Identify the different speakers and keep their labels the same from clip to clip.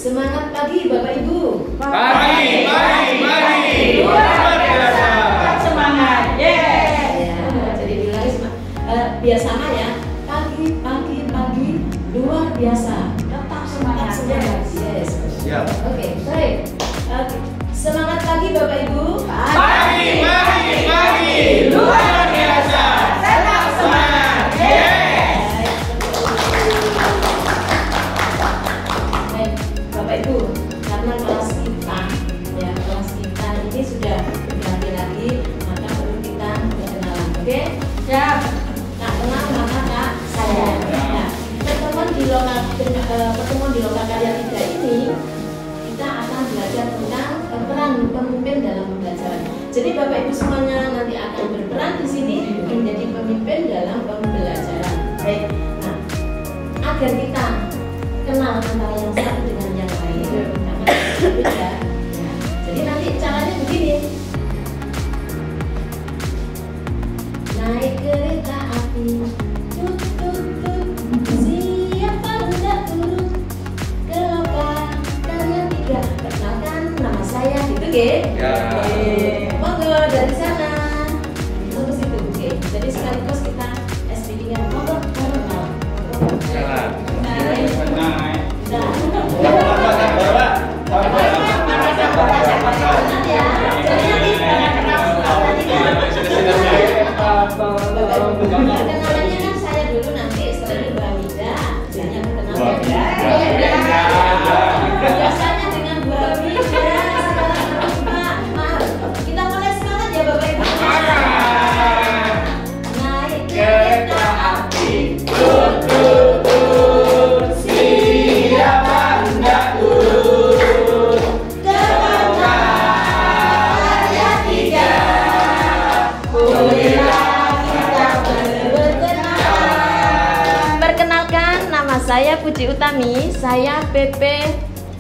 Speaker 1: Semangat pagi Bapak Ibu.
Speaker 2: Pagi, luar biasa.
Speaker 3: Semangat,
Speaker 1: Jadi bilangnya biar sama ya. Pagi, luar biasa.
Speaker 3: tetap semangat.
Speaker 1: Yes.
Speaker 2: Siap.
Speaker 1: Oke, baik. Semangat pagi Bapak Ibu.
Speaker 2: Pagi, luar biasa.
Speaker 3: Tetap semangat.
Speaker 1: Baik, Bapak Ibu, karena kelas kita ini sudah berganti lagi, maka perlu kita berkenalan. Oke?
Speaker 3: Siap.
Speaker 1: Nah, kenal maka Kak saya. Nah, pertemuan di lokal karya 3 ini kita akan belajar tentang peran pemimpin dalam pembelajaran. Jadi Bapak Ibu semuanya nanti akan berperan di sini menjadi pemimpin dalam pembelajaran. Baik. Nah, agar kita kenal antara yang satu dengan yang lain, karena berbeda. Nah, jadi nanti caranya begini. Naik kereta api, tut tut tut, siapa hendak turun ke lokal karya 3. Perkenalkan, nama saya gitu,
Speaker 2: Ya.
Speaker 1: Monggo dari sana. Terus itu, oke. Jadi sekaligus kita SPD-nya monggo kenal.
Speaker 2: Jalan.
Speaker 1: Naik.
Speaker 2: Naik.
Speaker 1: Nah.
Speaker 2: Bawa.
Speaker 1: Kenal ya. Jadi nanti perkenalannya kan saya dulu, nanti setelah itu Mbak Mida, misalnya biasanya dengan Bu Mida. Sekarang maaf, kita mulai semangat ya Bapak Ibu. Naik kereta api,
Speaker 2: Siapa hendak turun
Speaker 1: ke karya 3. Perkenalkan, nama saya Puji Utami, saya PP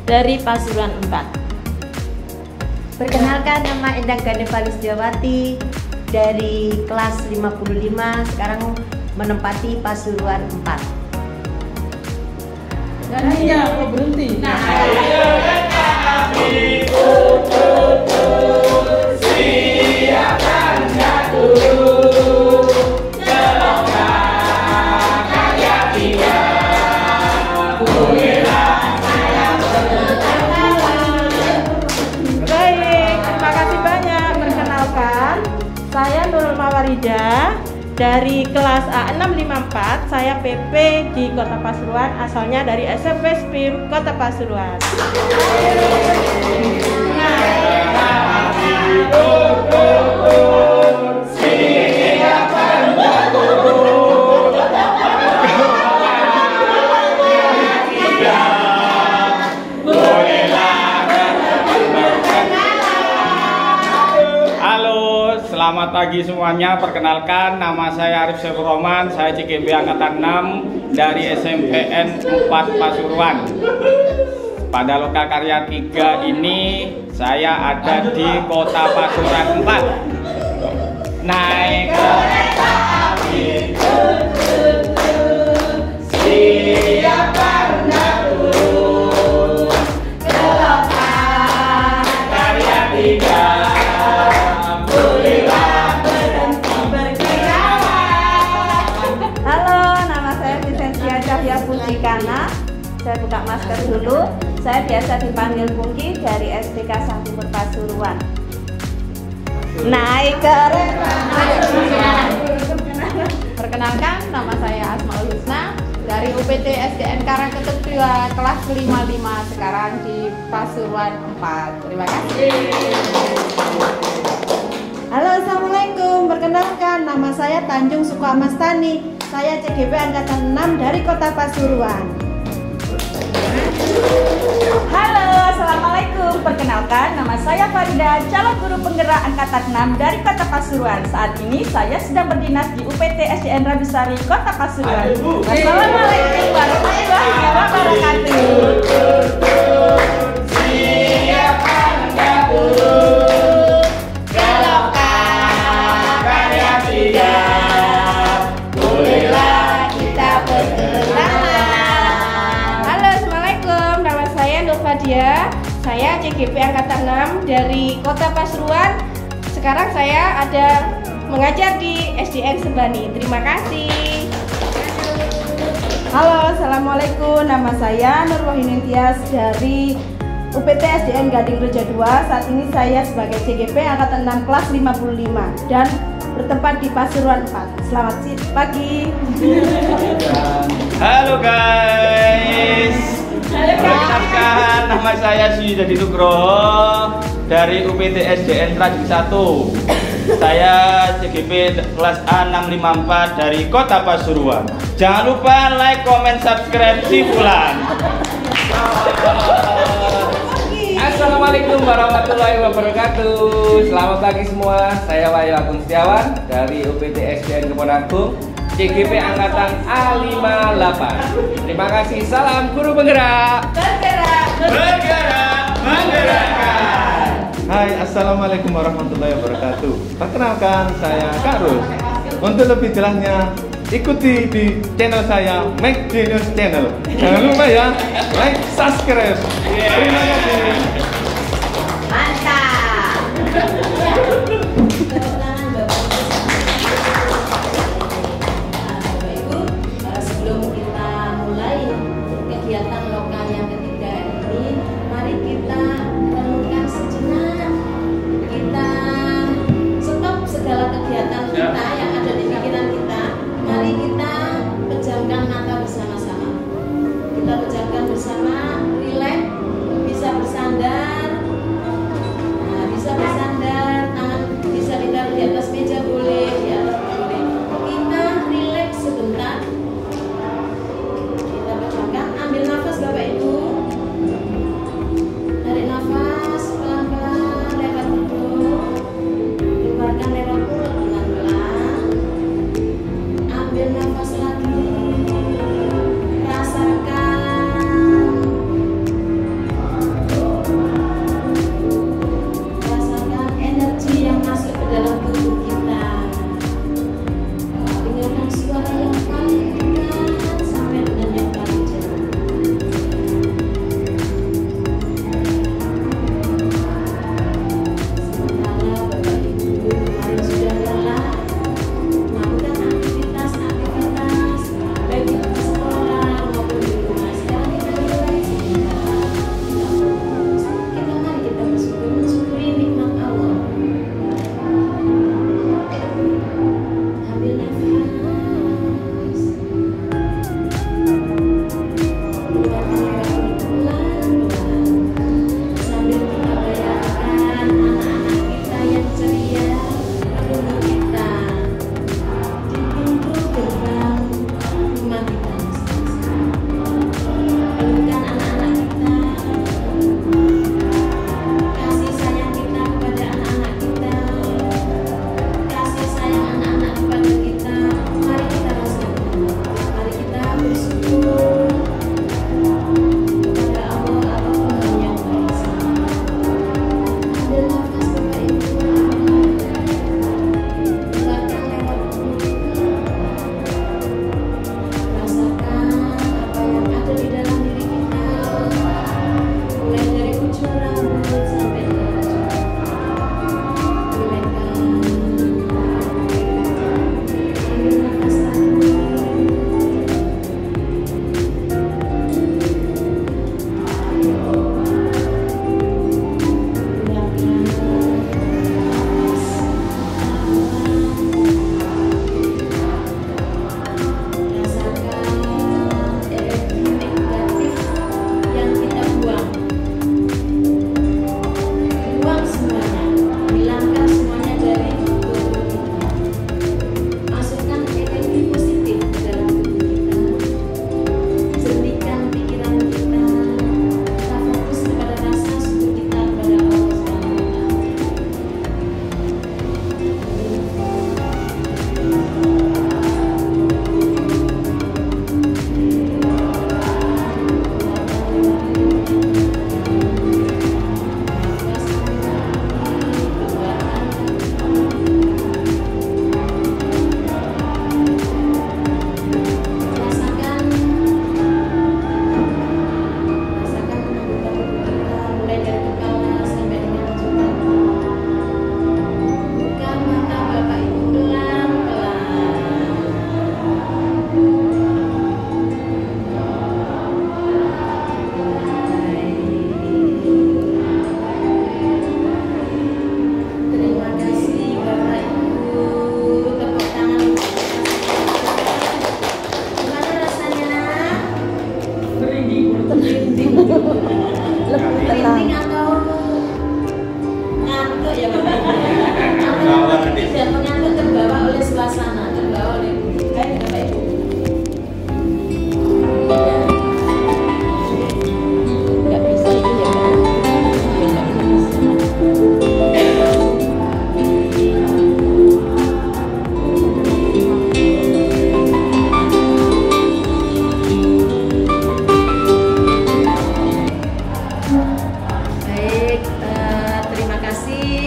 Speaker 1: dari Pasuruan 4.
Speaker 4: Perkenalkan, nama Endang Ganevalis Diawati dari kelas 55, sekarang menempati Pasuruan 4.
Speaker 3: Iya, berhenti.
Speaker 2: Siapa hendak turun ke lokal karya 3.
Speaker 3: Baik, terima kasih banyak. Perkenalkan, saya Nurul Mawarida dari kelas A654. Saya PP di Kota Pasuruan, asalnya dari SMP SPIM Kota Pasuruan.
Speaker 5: Halo, selamat pagi semuanya. Perkenalkan, nama saya Arif Syafur Roman. Saya CGB Angkatan 6 dari SMPN 4 Pasuruan. Pada lokal karya 3 ini, saya ada di Kota Pasuruan 4. Naik kereta api, siapa hendak turun ke lokal karya 3.
Speaker 3: Halo, nama saya Visensia Cahya Pusikana. Saya buka masker dulu. Saya biasa dipanggil Pungki dari SDK Timur Pasuruan. Naik kereta. Perkenalkan, nama saya Asmaul Husna dari UPT SDN Karangketut 2 kelas 55, sekarang di Pasuruan 4. Terima kasih.
Speaker 4: Halo, assalamualaikum. Perkenalkan, nama saya Tanjung Sukamastani. Saya CGB Angkatan 6 dari Kota Pasuruan.
Speaker 3: Halo, assalamualaikum. Perkenalkan,
Speaker 6: Nama saya Farida, calon guru penggerak angkatan 6 dari Kota Pasuruan. Saat ini saya sedang berdinas di UPT SDN Rabisari, Kota Pasuruan. Wassalamualaikum warahmatullahi wabarakatuh. Saya CGP Angkatan 6 dari Kota Pasuruan. Sekarang saya ada mengajar di SDN Sebani. Terima kasih. Halo, assalamualaikum. Nama saya Nur Wahyuni Tias dari UPT SDN Gading Reja 2. Saat ini saya sebagai CGP Angkatan 6 kelas 55 dan bertempat di Pasuruan 4. Selamat pagi.
Speaker 5: Halo guys. Perkenalkan, nama saya Suyudadi Nugroho dari UPT SDN Trading 1. Saya CGP kelas A654 dari Kota Pasuruan. Jangan lupa like, comment, subscribe si Fulan.
Speaker 7: Assalamualaikum warahmatullahi wabarakatuh. Selamat pagi semua. Saya Wahyu Agung Setiawan dari UPT SDN Keponagung, CGP Angkatan A58. Terima kasih. Salam guru penggerak.
Speaker 5: Bergerak, menggerakkan.
Speaker 2: Hai, assalamualaikum warahmatullahi wabarakatuh. Perkenalkan, saya Kak Rus. Untuk lebih jelasnya, ikuti di channel saya, Make Genius Channel. Jangan lupa ya, like, subscribe. Terima kasih.
Speaker 1: Mantap. Bapak Ibu, sebelum kita mulai kegiatan lokal yang ketiga ini, mari kita renungkan sejenak. Kita stop segala kegiatan kita yang ada di pikiran kita. Mari kita pejamkan mata bersama-sama. Kita pejamkan bersama, rileks, bisa bersandar.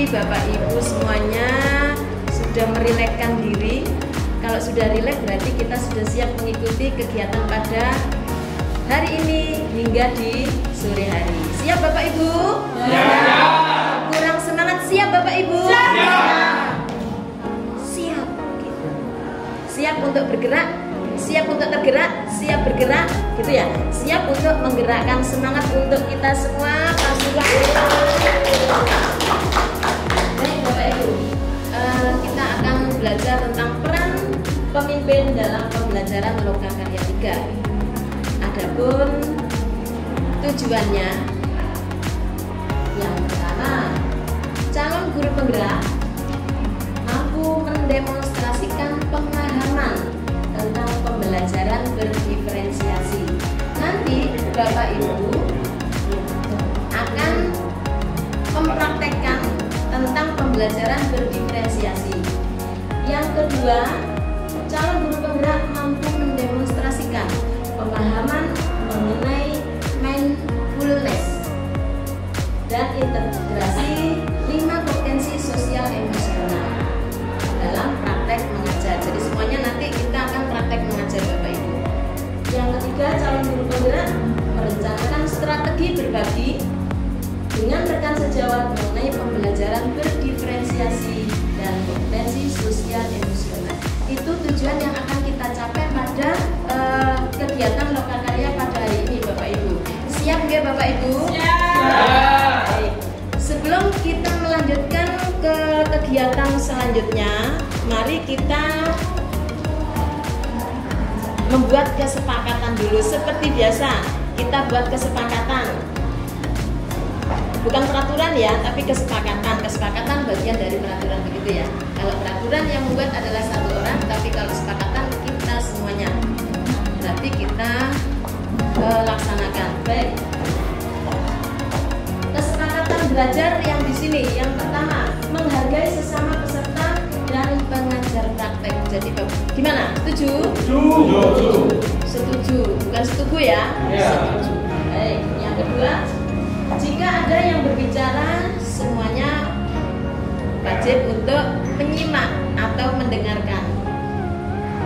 Speaker 1: Bapak Ibu semuanya sudah merilekskan diri. Kalau sudah rileks berarti kita sudah siap mengikuti kegiatan pada hari ini hingga di sore hari. Siap Bapak Ibu?
Speaker 2: Siap.
Speaker 1: Kurang semangat siap Bapak Ibu? Siap. Siap. Siap untuk bergerak, siap untuk tergerak, siap bergerak, gitu ya. Siap untuk menggerakkan semangat untuk kita semua. Baik Bapak Ibu, kita akan belajar tentang peran pemimpin dalam pembelajaran Lokakarya 3. Adapun tujuannya, yang pertama, calon guru penggerak mampu mendemonstrasikan pemahaman tentang pembelajaran berdiferensiasi. Nanti Bapak Ibu akan mempraktekkan tentang pembelajaran berdiferensiasi. Yang kedua, calon guru penggerak mampu mendemonstrasikan pemahaman mengenai mindfulness dan integrasi 5 kompetensi sosial emosional dalam praktek mengajar. Jadi semuanya nanti kita akan praktek mengajar Bapak Ibu. Yang ketiga, calon guru penggerak merencanakan strategi berbagi dengan rekan sejawat mengenai pembelajaran berdiferensiasi dan kompetensi sosial emosional. Itu tujuan yang akan kita capai pada kegiatan Lokakarya pada hari ini Bapak Ibu. Siap nggak Bapak Ibu? Siap. Baik. Sebelum kita melanjutkan ke kegiatan selanjutnya, mari kita membuat kesepakatan dulu. Seperti biasa, kita buat kesepakatan. Bukan peraturan ya, tapi kesepakatan. Kesepakatan bagian dari peraturan, begitu ya. Kalau peraturan yang membuat adalah satu orang, tapi kalau kesepakatan kita semuanya. Berarti kita laksanakan. Baik. Kesepakatan belajar yang di sini, yang pertama, menghargai sesama peserta dan pengajar praktek. Jadi gimana? Setuju? Setuju. Bukan setuju ya? Setuju. Baik. Yang kedua, jika ada yang berbicara, semuanya wajib untuk menyimak atau mendengarkan.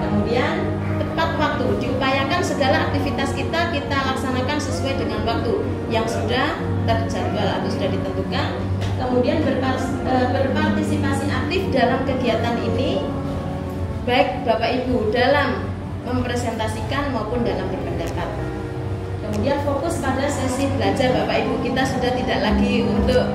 Speaker 1: Kemudian tepat waktu, diupayakan segala aktivitas kita laksanakan sesuai dengan waktu yang sudah terjadwal atau sudah ditentukan. Kemudian berpartisipasi aktif dalam kegiatan ini, baik Bapak Ibu dalam mempresentasikan maupun dalam berpendapat. Kemudian fokus pada sesi belajar Bapak Ibu, kita sudah tidak lagi untuk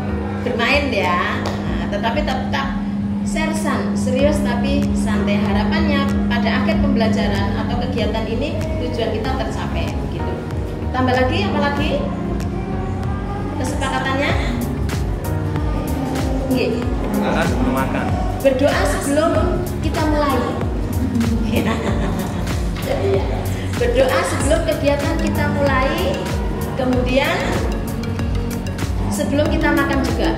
Speaker 1: bermain ya, tetapi tetap sersan, serius tapi santai. Harapannya pada akhir pembelajaran atau kegiatan ini tujuan kita tercapai begitu. Tambah lagi apa lagi? Kesepakatannya? Nggih.
Speaker 2: Sebelum makan.
Speaker 1: Berdoa sebelum kita mulai. Berdoa sebelum kegiatan kita mulai, kemudian sebelum kita makan juga.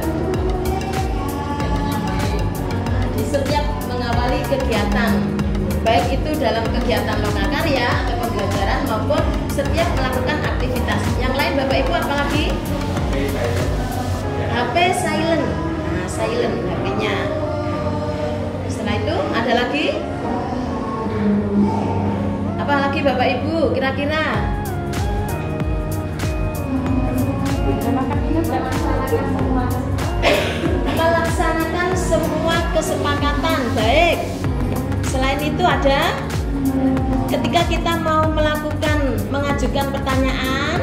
Speaker 1: Di setiap mengawali kegiatan, baik itu dalam kegiatan Lokakarya atau pembelajaran maupun setiap melakukan aktivitas. Yang lain Bapak Ibu apalagi? HP silent. Nah, silent HP-nya. Setelah itu ada lagi? Apa lagi Bapak Ibu kira-kira? Melaksanakan semua kesepakatan. Baik. Selain itu ada ketika kita mau mengajukan pertanyaan,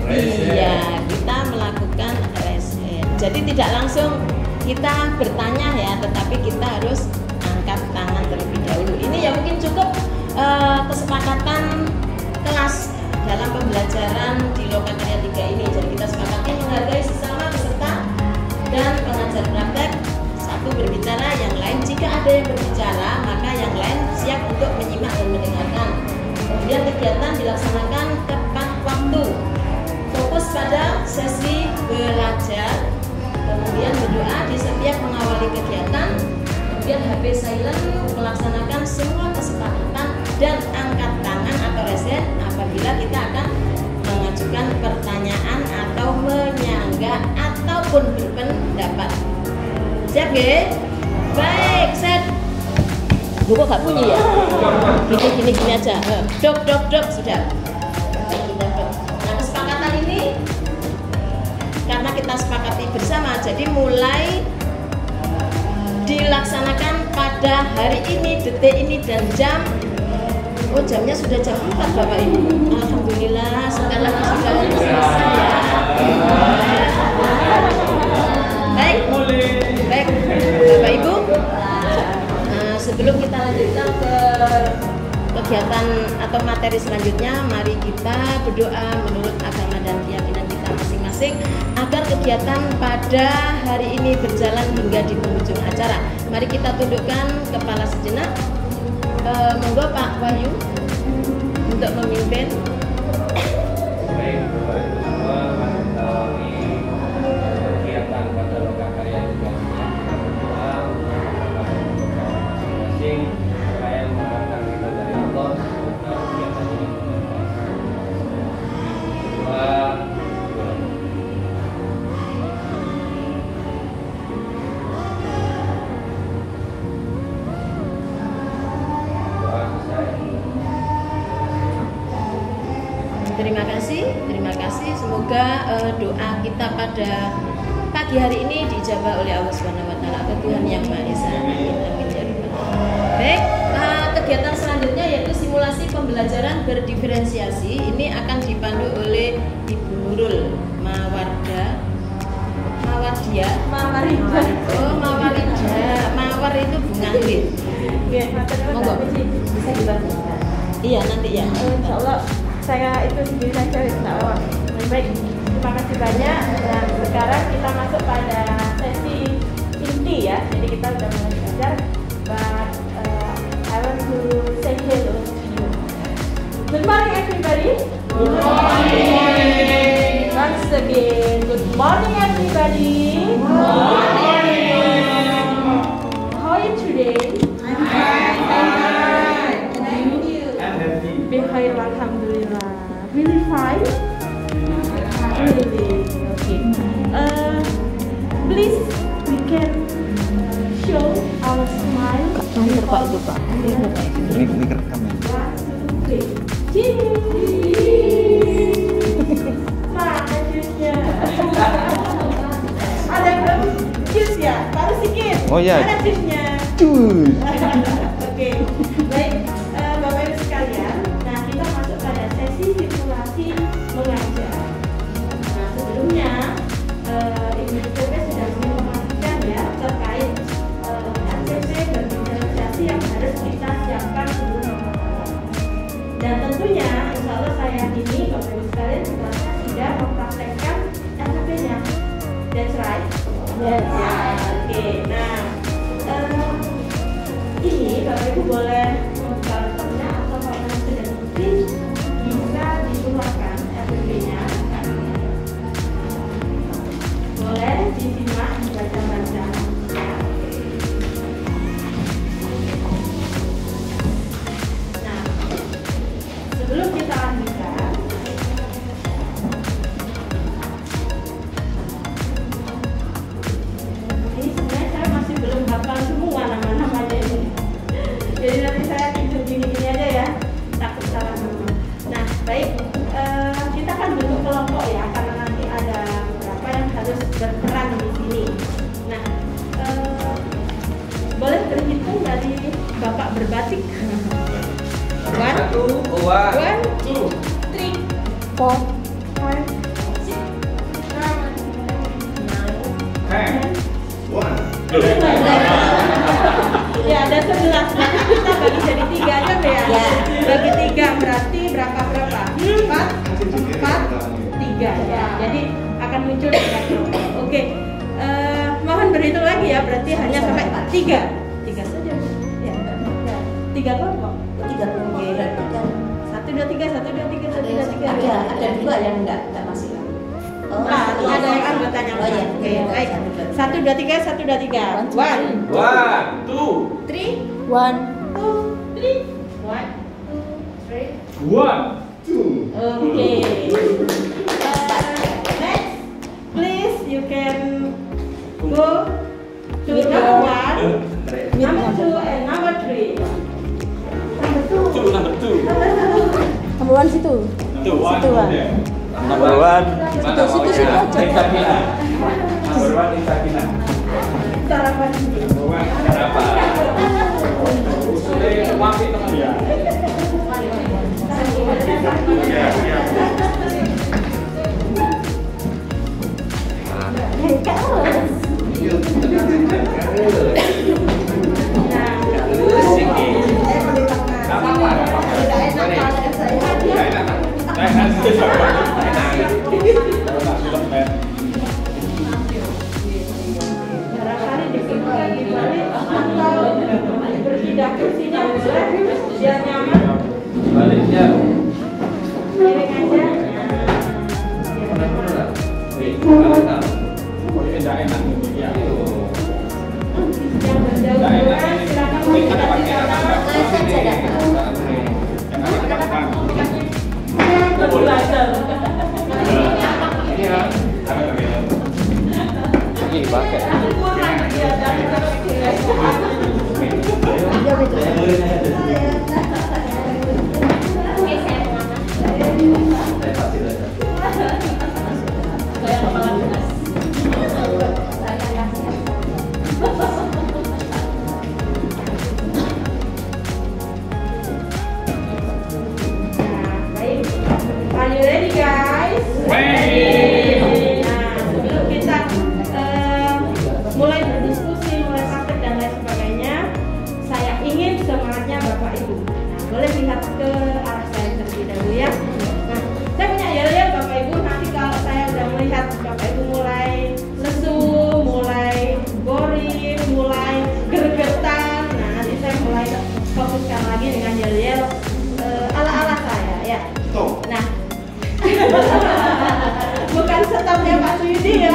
Speaker 1: iya kita melakukan raise hand. Jadi tidak langsung kita bertanya ya, tetapi kita harus angkat tangan terlebih dahulu. Ini ya mungkin cukup kesepakatan kelas dalam pembelajaran di Lokakarya 3 ini. Jadi kita sepakati menghargai sesama peserta dan pengajar praktek. Satu berbicara, yang lain jika ada yang berbicara maka yang lain siap untuk menyimak dan mendengarkan. Kemudian kegiatan dilaksanakan tepat waktu, fokus pada sesi belajar, kemudian berdoa di setiap mengawali kegiatan, kemudian HP silent, melaksanakan semua kesepakatan dan angkat tangan atau raise hand apabila kita akan mengajukan pertanyaan atau menyanggah ataupun berpendapat. Siap nggih? Baik, set. Gue kok gak bunyi ya? Gini aja. Dok, sudah. Nah, kesepakatan ini karena kita sepakati bersama, jadi mulai dilaksanakan pada hari ini, detik ini, dan jam. Oh, jamnya sudah jam 4 Bapak Ibu. Alhamdulillah, sekarang sudah selesai ya. Baik Bapak Ibu, sebelum kita lanjutkan ke kegiatan atau materi selanjutnya, mari kita berdoa menurut agama dan keyakinan kita masing-masing agar kegiatan pada hari ini berjalan hingga di penghujung acara. Mari kita tundukkan kepala sejenak. Monggo Pak Wahyu untuk memimpin.
Speaker 7: Baik, Bapak Ibu semua, mari kita awali kegiatan pada lokakarya juga berdoa masing-masing supaya mengharapkan kita dari Allah semoga kegiatan ini bermanfaat.
Speaker 1: Terima kasih. Semoga doa kita pada pagi hari ini dijabah oleh Allah Subhanahu wa taala, Tuhan yang Maha Esa. Amin ya rabbal alamin. Baik, kegiatan selanjutnya yaitu simulasi pembelajaran berdiferensiasi. Ini akan dipandu oleh Ibu Nurul Mawarida. Oh, Mawarida. Mawar itu bunga nggih. Monggo. Bisa dibantu. Iya, nanti ya.
Speaker 3: Insyaallah saya itu sendiri saja insya Allah. Baik, terima kasih banyak. Dan sekarang kita masuk pada sesi inti ya. Jadi kita sudah mulai belajar. But I want to say hello to you. Good morning everybody. Good morning. Once again, good morning everybody. Good morning. How are you today? I'm fine. Thank you. Bikhair, alhamdulillah. Really fine? Really? Okay. Please, we can show our smile.
Speaker 2: Ini kerekam ya.
Speaker 3: Mana jusnya? Ada belum jus ya? Baru sedikit.
Speaker 2: Oh ya.
Speaker 3: Mana jusnya?
Speaker 2: Jus.
Speaker 3: Oke. Baik, Bapak Ibu sekalian. Nah, kita masuk pada sesi simulasi mengajar. Nah, sebelumnya Ibu IPP sudah menginformasikan ya terkait ACP berdiferensiasi yang harus kita siapkan sebelum memperoleh. Dan tentunya, insya Allah saya yakini Bapak Ibu sekalian semuanya sudah mempraktekkan ACP-nya. That's right. Yes. Oke. Nah, ini Bapak Ibu boleh membuka laptopnya atau kalau yang sudah bukti bisa dikeluarkan ACP-nya. Boleh disimak, dibaca-baca. Nah, sebelum kita lanjutkan, ini sebenarnya saya masih belum hafal semua nama-namanya ini. Jadi nanti saya pinjam gini-gini aja ya, takut salah nama. Nah, baik, kita kan bentuk kelompok ya, karena nanti ada beberapa yang harus berperan di sini. Nah, boleh berhitung dari Bapak berbatik. 1,
Speaker 7: 1, 2,
Speaker 3: 3, 4, 5, 6, 7, 8, 9. Ya, ada 11. Nanti kita bagi jadi 3 aja ya. Bagi 3 berarti berapa? 4, 3 ya. Jadi akan muncul 3 kelompok. Oke. Mohon berhitung lagi ya, berarti hanya sampai 3. 3 saja. Ya, 3 kelompok.
Speaker 4: 3 kelompok.
Speaker 3: 1, 2, 3, 1, 2, 3, 1, 2, 3.
Speaker 4: Ada 2 yang enggak masuk.
Speaker 3: Ada yang anggotanya.
Speaker 4: Oh iya.
Speaker 3: Oke, baik. 1, 2, 3, 1, 2, 3. 1,
Speaker 7: 2,
Speaker 3: 3,
Speaker 4: 1,
Speaker 3: 2, 3. 1, 3.
Speaker 7: 1.
Speaker 3: Oke. Next, please you can go to number 1, number 2, and number 3.
Speaker 6: Number 1 situ. Situ, Bang.
Speaker 2: Number 1.
Speaker 6: Situ aja.
Speaker 5: Number 1 Insakina.
Speaker 3: Sarapan ini.
Speaker 5: Kenapa? Usulnya wapi teman ya.
Speaker 3: Barangkali dibalik atau berpindah kursinya boleh biar nyaman.
Speaker 5: Baliknya.
Speaker 3: Miring aja.
Speaker 5: Tidak enak ya.
Speaker 3: Yang berjauhan silakan menghadap di sana. Belajar.
Speaker 7: Ini pakai.
Speaker 3: Kurang dia dari Are you ready, guys?
Speaker 5: Ready.
Speaker 3: Nah, sebelum kita mulai berdiskusi, mulai praktek dan lain sebagainya, saya ingin semangatnya Bapak Ibu. Nah, boleh lihat ke arah saya terlebih dahulu ya. Nah, saya punya yel-yel Bapak Ibu. Nanti kalau saya udah melihat Bapak Ibu mulai lesu, mulai boring, mulai gergetan, nah nanti saya mulai fokuskan lagi dengan yel-yel ala-ala saya ya. Nah, bukan stopnya Pak Suyudi ya.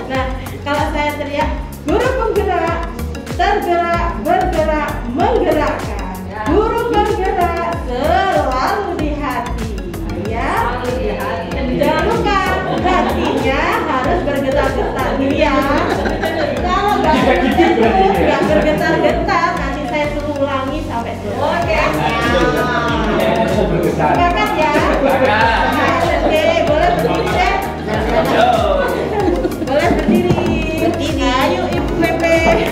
Speaker 3: Nah, kalau saya teriak guru penggerak, tergerak, bergerak, menggerakkan. Guru penggerak selalu di hati, ya. Jangan lupa hatinya harus bergetar-getar, ya. Kalau nggak bergetar-getar, nanti saya suruh ulangi sampai selesai. Sepakat ya? Oke, boleh berdiri deh. Boleh berdiri. Ayo Ibu Pepe.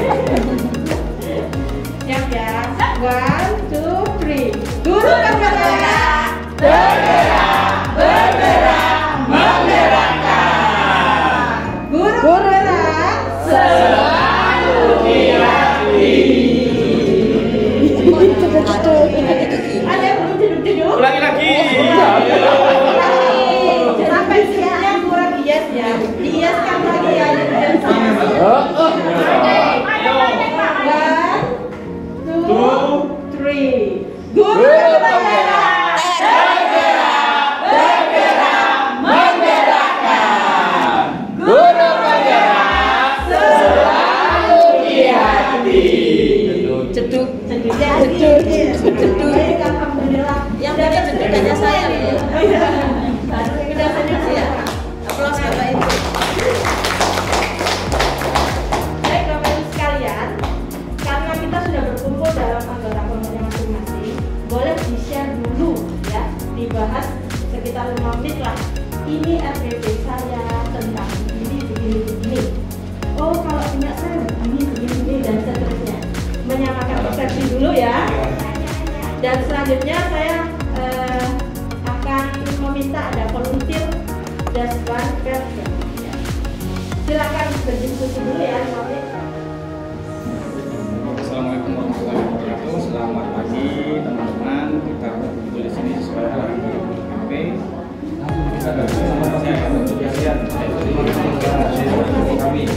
Speaker 3: Siap ya? 1, 2, 3. Guru penggerak, bergerak, bergerak, menggerakkan. Guru penggerak selalu di hati. Ada yang belum duduk-duduk?
Speaker 5: Ulangi lagi.
Speaker 3: Sampai sininya kurang hias ya. Hiaskan lagi ya. One, two, three. Guru penggerak, bergerak, bergerak, menggerakkan. Guru penggerak selalu di hati.
Speaker 4: Ceduk.
Speaker 3: Alhamdulillah.
Speaker 4: Yang punya cedukannya saya loh.
Speaker 3: Udah senyum ya.
Speaker 4: Aplaus Bapak Ibu.
Speaker 3: Baik Bapak Ibu sekalian, karena kita sudah berkumpul dalam anggota kelompoknya masing-masing, boleh di-share dulu ya, dibahas sekitar 5 menit lah. Ini RPP saya tentang begini. Oh kalau punya saya begini dan seterusnya. Menyamakan persepsi dulu ya. Dan selanjutnya saya akan meminta ada volunteer just one person. Silakan berdiskusi dulu ya,
Speaker 5: Assalamualaikum warahmatullahi wabarakatuh. Selamat pagi teman-teman. Kita berkumpul di sini sesuai arahan KP. Kita bersama saya untuk kalian. Kami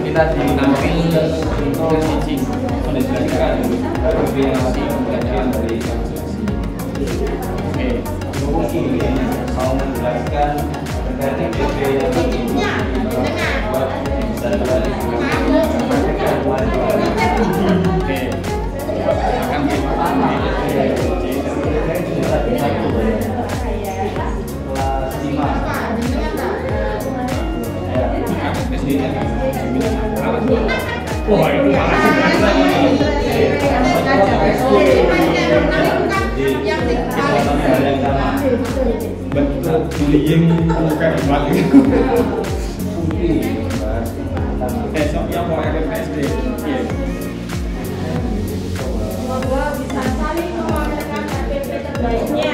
Speaker 5: kita dinampil untuk teaching menjelaskan dari pelajaran dari oke, mungkin mau menjelaskan terkait PP yang buat bisa SD-nya. Wah, itu betul, bullying bukan mati. Besoknya mau RFSD.
Speaker 3: Semoga bisa saling memamerkan KTP terbaiknya.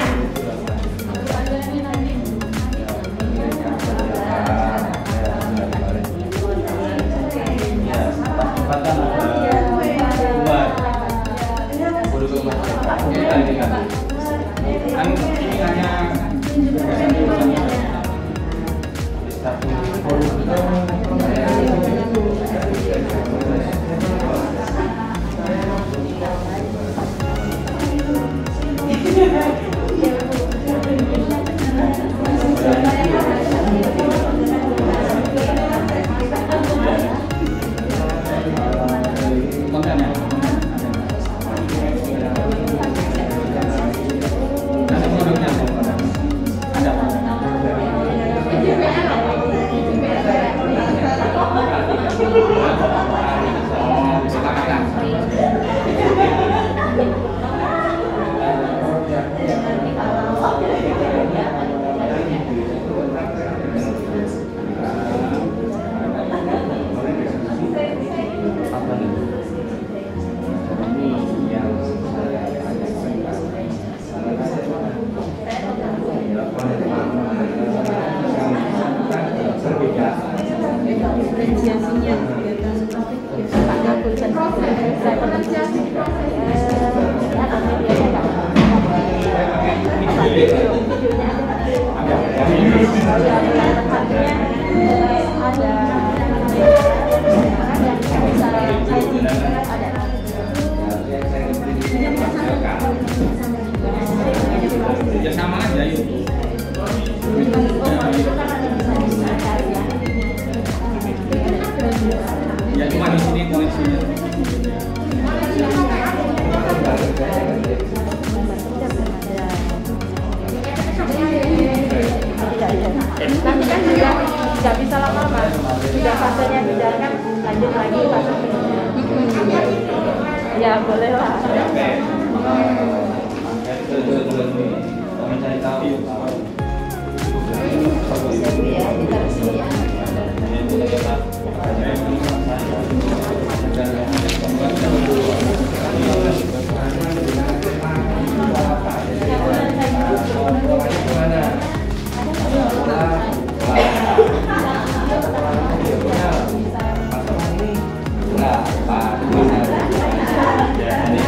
Speaker 5: Ya sama aja yuk. Ya cuma di sini koneksinya.
Speaker 3: Nanti kan juga nggak bisa lama-lama, sudah fasenya dijalankan, lanjut lagi fase berikutnya. Ya boleh lah.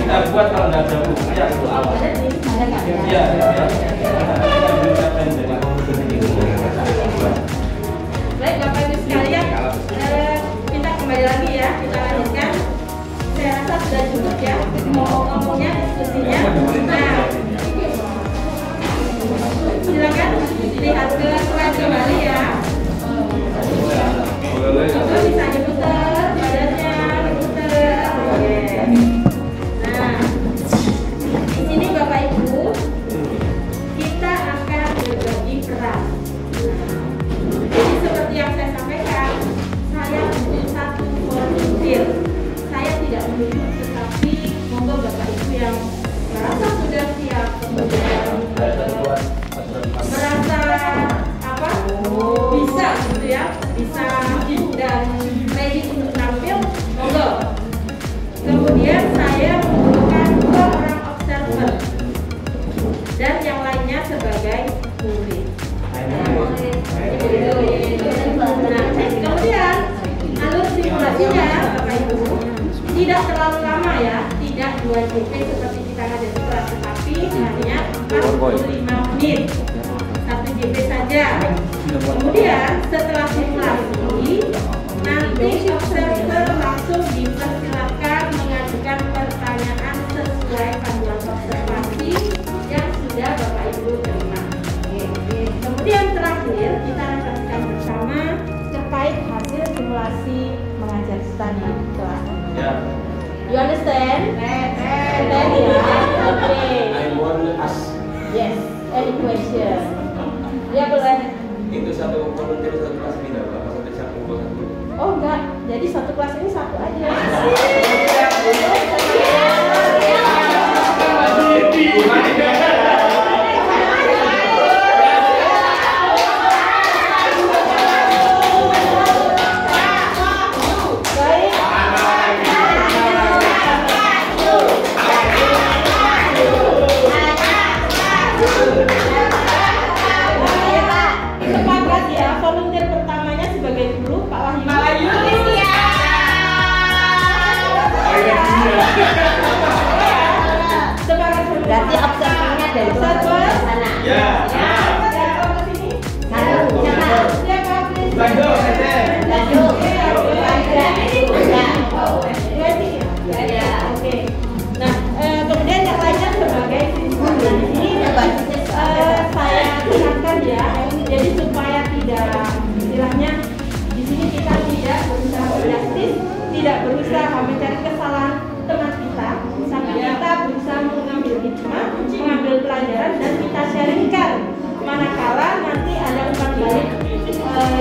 Speaker 7: Kita buat kalau nggak ada bukunya itu awal. Iya.
Speaker 3: Baik Bapak Ibu sekalian, kita kembali lagi ya, kita lanjutkan. Saya rasa sudah cukup ya, ngomong-ngomongnya, diskusinya. Nah, silakan lihat ke slide kembali ya. Coba bisa diputar badannya, diputar. Oke. Nah, di sini Bapak Ibu, kita akan berbagi peran. Jadi seperti yang saya sampaikan, saya butuh satu volunteer. Saya tidak menuntut, tetapi monggo Bapak Ibu yang merasa sudah siap, kemudian merasa apa bisa gitu ya, bisa dan ready untuk tampil, monggo. Kemudian saya membutuhkan 2 orang observer dan yang lainnya sebagai murid. Nah, kemudian alur simulasinya Bapak Ibu tidak terlalu lama ya, tidak 2 JP seperti kita ada di kelas, tetapi hanya 45 menit 1 JP saja. Kemudian setelah simulasi nanti observer langsung dipersilakan mengajukan pertanyaan sesuai panduan observasi yang sudah Bapak Ibu terima. Kemudian terakhir kita refleksikan bersama terkait hasil simulasi mengajar studi kelas.
Speaker 7: Ya.
Speaker 3: You understand? Understand ya? Okay.
Speaker 7: I want to ask.
Speaker 3: Yes. Any question? Ya boleh.
Speaker 7: Itu satu volunteer satu kelas beda, Pak. Satu kumpul satu.
Speaker 3: sini kita tidak berusaha drastis, tidak berusaha mencari kesalahan teman kita, tapi kita berusaha mengambil hikmah, mengambil pelajaran dan kita sharingkan. Manakala nanti ada umpan balik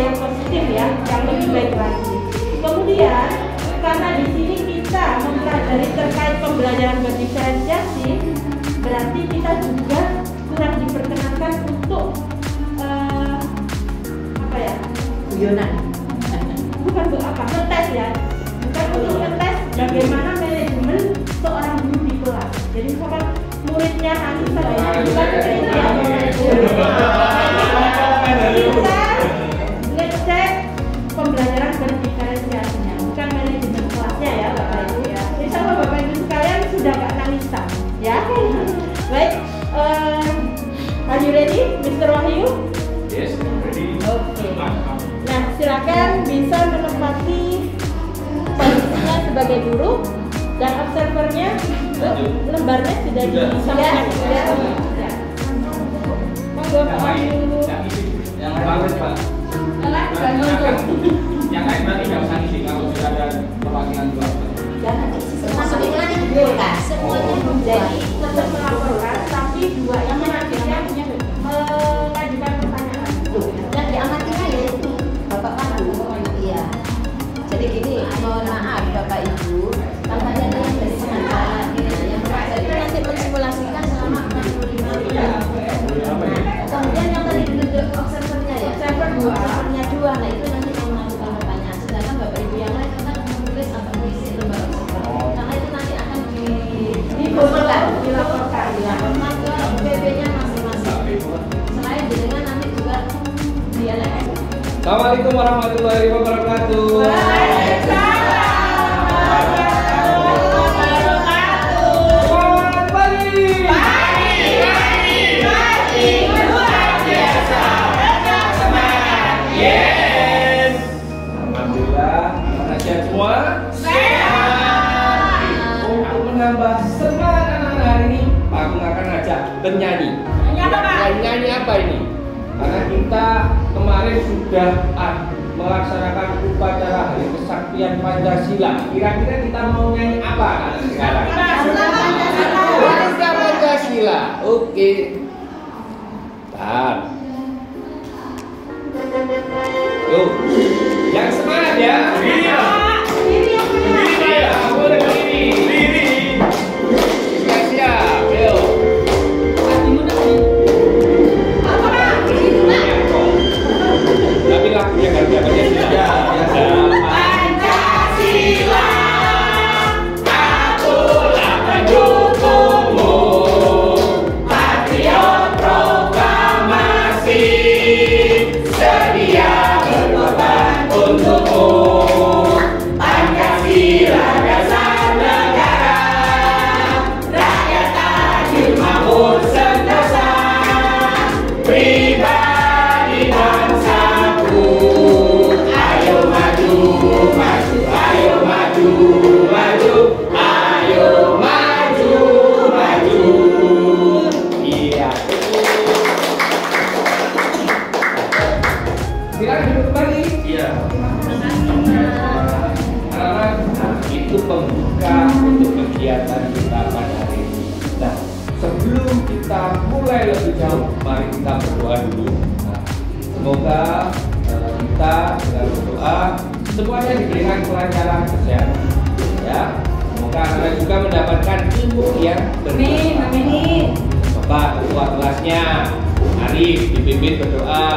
Speaker 3: yang positif ya, yang lebih baik lagi. Kemudian karena di sini kita mempelajari terkait pembelajaran berdiferensiasi, berarti kita juga kurang diperkenankan untuk apa ya?
Speaker 4: Guyonan.
Speaker 3: Bukan untuk apa? Ngetes ya. Bukan untuk ngetes bagaimana manajemen seorang guru di kelas. Jadi misalkan muridnya nanti saya bukan cerita kita ngecek pembelajaran berdiferensiasinya, bukan manajemen kelasnya ya Bapak Ibu ya. Insya Allah Bapak Ibu sekalian sudah gak nangisan ya. Baik, are you ready, Mr. Wahyu?
Speaker 5: Yes, ready.
Speaker 3: Oke. Nah, silakan bisa menempati posisinya sebagai guru dan observernya, lembarnya sudah disampaikan. Ya. Monggo Pak Wahyu.
Speaker 5: Yang bagus Pak. Yang lain berarti nggak usah isi kalau sudah ada perwakilan dua.
Speaker 1: Semuanya dibuka, semuanya
Speaker 3: Jadi tetap melaporkan, tapi dua ini nantinya mengajukan pertanyaan.
Speaker 1: dan diamati aja itu Bapak Pandu. Iya. Jadi gini, mohon maaf Bapak Ibu, kalau ada yang dari sementara yang belajar itu nanti mensimulasikan selama 45 menit. Nah, kemudian yang tadi ditunjuk observernya ya, observernya dua, nah itu nanti yang melakukan pertanyaan. Sedangkan Bapak Ibu yang lain akan menulis atau mengisi lembar observer. Karena itu nanti akan dilaporkan ke PB-nya masing-masing. Selain dengan nanti juga di LM.
Speaker 7: Assalamualaikum warahmatullahi wabarakatuh. Selamat pagi. Yes. Alhamdulillah, sehat semua. Untuk menambah semangat anak-anak hari ini, aku akan ngajak bernyanyi. Nyanyi apa ini? Karena kita kemarin sudah melaksanakan upacara Hari Kesaktian Pancasila. Kira-kira kita mau nyanyi apa sekarang? Warga Pancasila. Oke. Bentar. Tuh. Yang semangat ya. Iya. Iya, boleh berdiri. Siap-siap. Yuk. Tapi lagunya nggak bisa Pancasila. Pancasila, akulah pendukungmu, patriot proklamasi, sedia berkorban untukmu. Pancasila dasar negara, rakyat adil makmur sentosa, pribadi bangsaku. Ayo maju, maju, ayo maju, maju, ayo maju, maju. Iya. Silakan duduk kembali. Iya. Karena itu pembuka untuk kegiatan kita pada hari ini. Nah, sebelum kita mulai lebih jauh, mari kita berdoa dulu. Nah, semoga kita dengan berdoa semuanya diberikan kelancaran kesehatan. Ya, semoga anak juga mendapatkan ilmu yang bermanfaat. Bapak ketua kelasnya Arif dipimpin berdoa.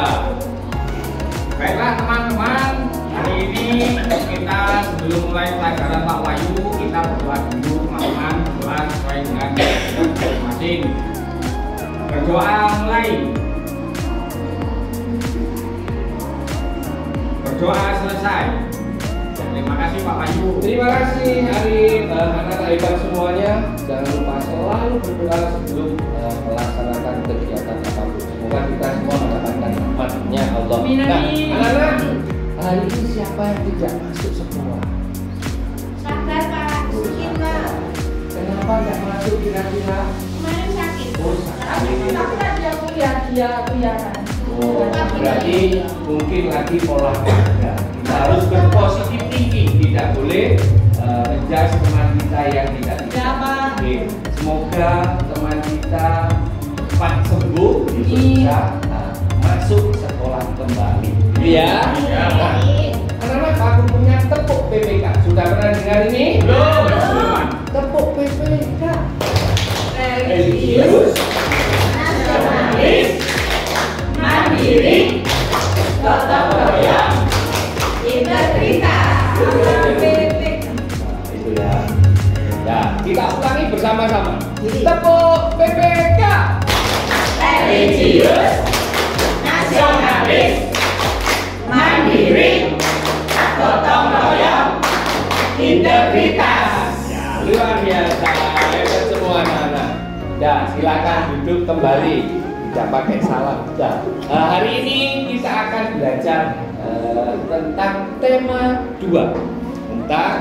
Speaker 5: Baiklah teman-teman, hari ini kita sebelum mulai pelajaran Pak Wahyu, kita berdoa dulu teman-teman, berdoa sesuai dengan masing-masing. Berdoa mulai. Berdoa selesai. Terima kasih Pak Wahyu.
Speaker 7: Terima kasih Arif, anak hebat semuanya. Jangan lupa selalu berdoa sebelum melaksanakan kegiatan apapun. Semoga kita semua mendapatkan rahmatnya Allah. Nah, anak-anak, hari ini siapa yang tidak masuk sekolah?
Speaker 3: Sabar Pak, kita
Speaker 7: Kenapa tidak masuk kira-kira?
Speaker 3: kemarin sakit.
Speaker 7: Oh, sakit.
Speaker 3: Tapi kan dia kuliahan.
Speaker 7: Oh, berarti mungkin lagi olahraga. Kita harus menjudge teman kita yang tidak bisa. Oke, semoga teman kita cepat sembuh, bisa masuk sekolah kembali. Iya. Karena aku punya tepuk PPK. Sudah pernah dengar ini? Belum. Tepuk PPK. Religius, nasionalis, mandiri, gotong royong, integritas. Itu ya. Ya, kita ulangi bersama-sama. Tepuk PPK. Religius, nasionalis, mandiri, gotong royong, integritas. Ya, luar biasa, hebat semua anak-anak. Ya, silakan duduk kembali. Tidak pakai salam. Ya. Hari ini kita akan belajar tentang tema 2. Tentang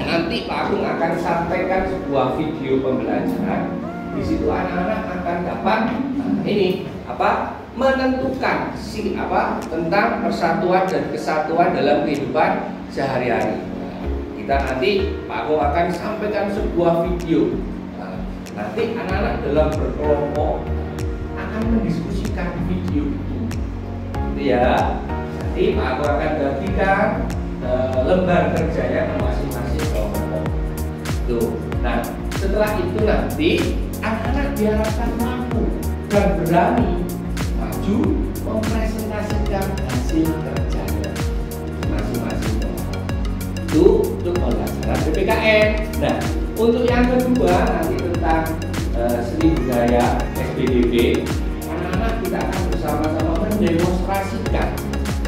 Speaker 7: nanti Pak Agung akan sampaikan sebuah video pembelajaran. Di situ anak-anak akan dapat ini apa? Menentukan tentang persatuan dan kesatuan dalam kehidupan sehari-hari. Kita nanti Pak Agung akan sampaikan sebuah video. Nanti anak-anak dalam berkelompok akan mendiskusikan video itu. Ya. Nanti Pak Agung akan bagikan lembar kerjanya ke masing-masing kelompok. Tuh. Nah, setelah itu nanti anak-anak diharapkan mampu dan berani maju mempresentasikan hasil kerjanya masing-masing kelompok. Itu untuk pembelajaran PPKN. Nah, untuk yang kedua nanti tentang seni budaya SBDB, anak-anak kita akan bersama-sama mendemonstrasikan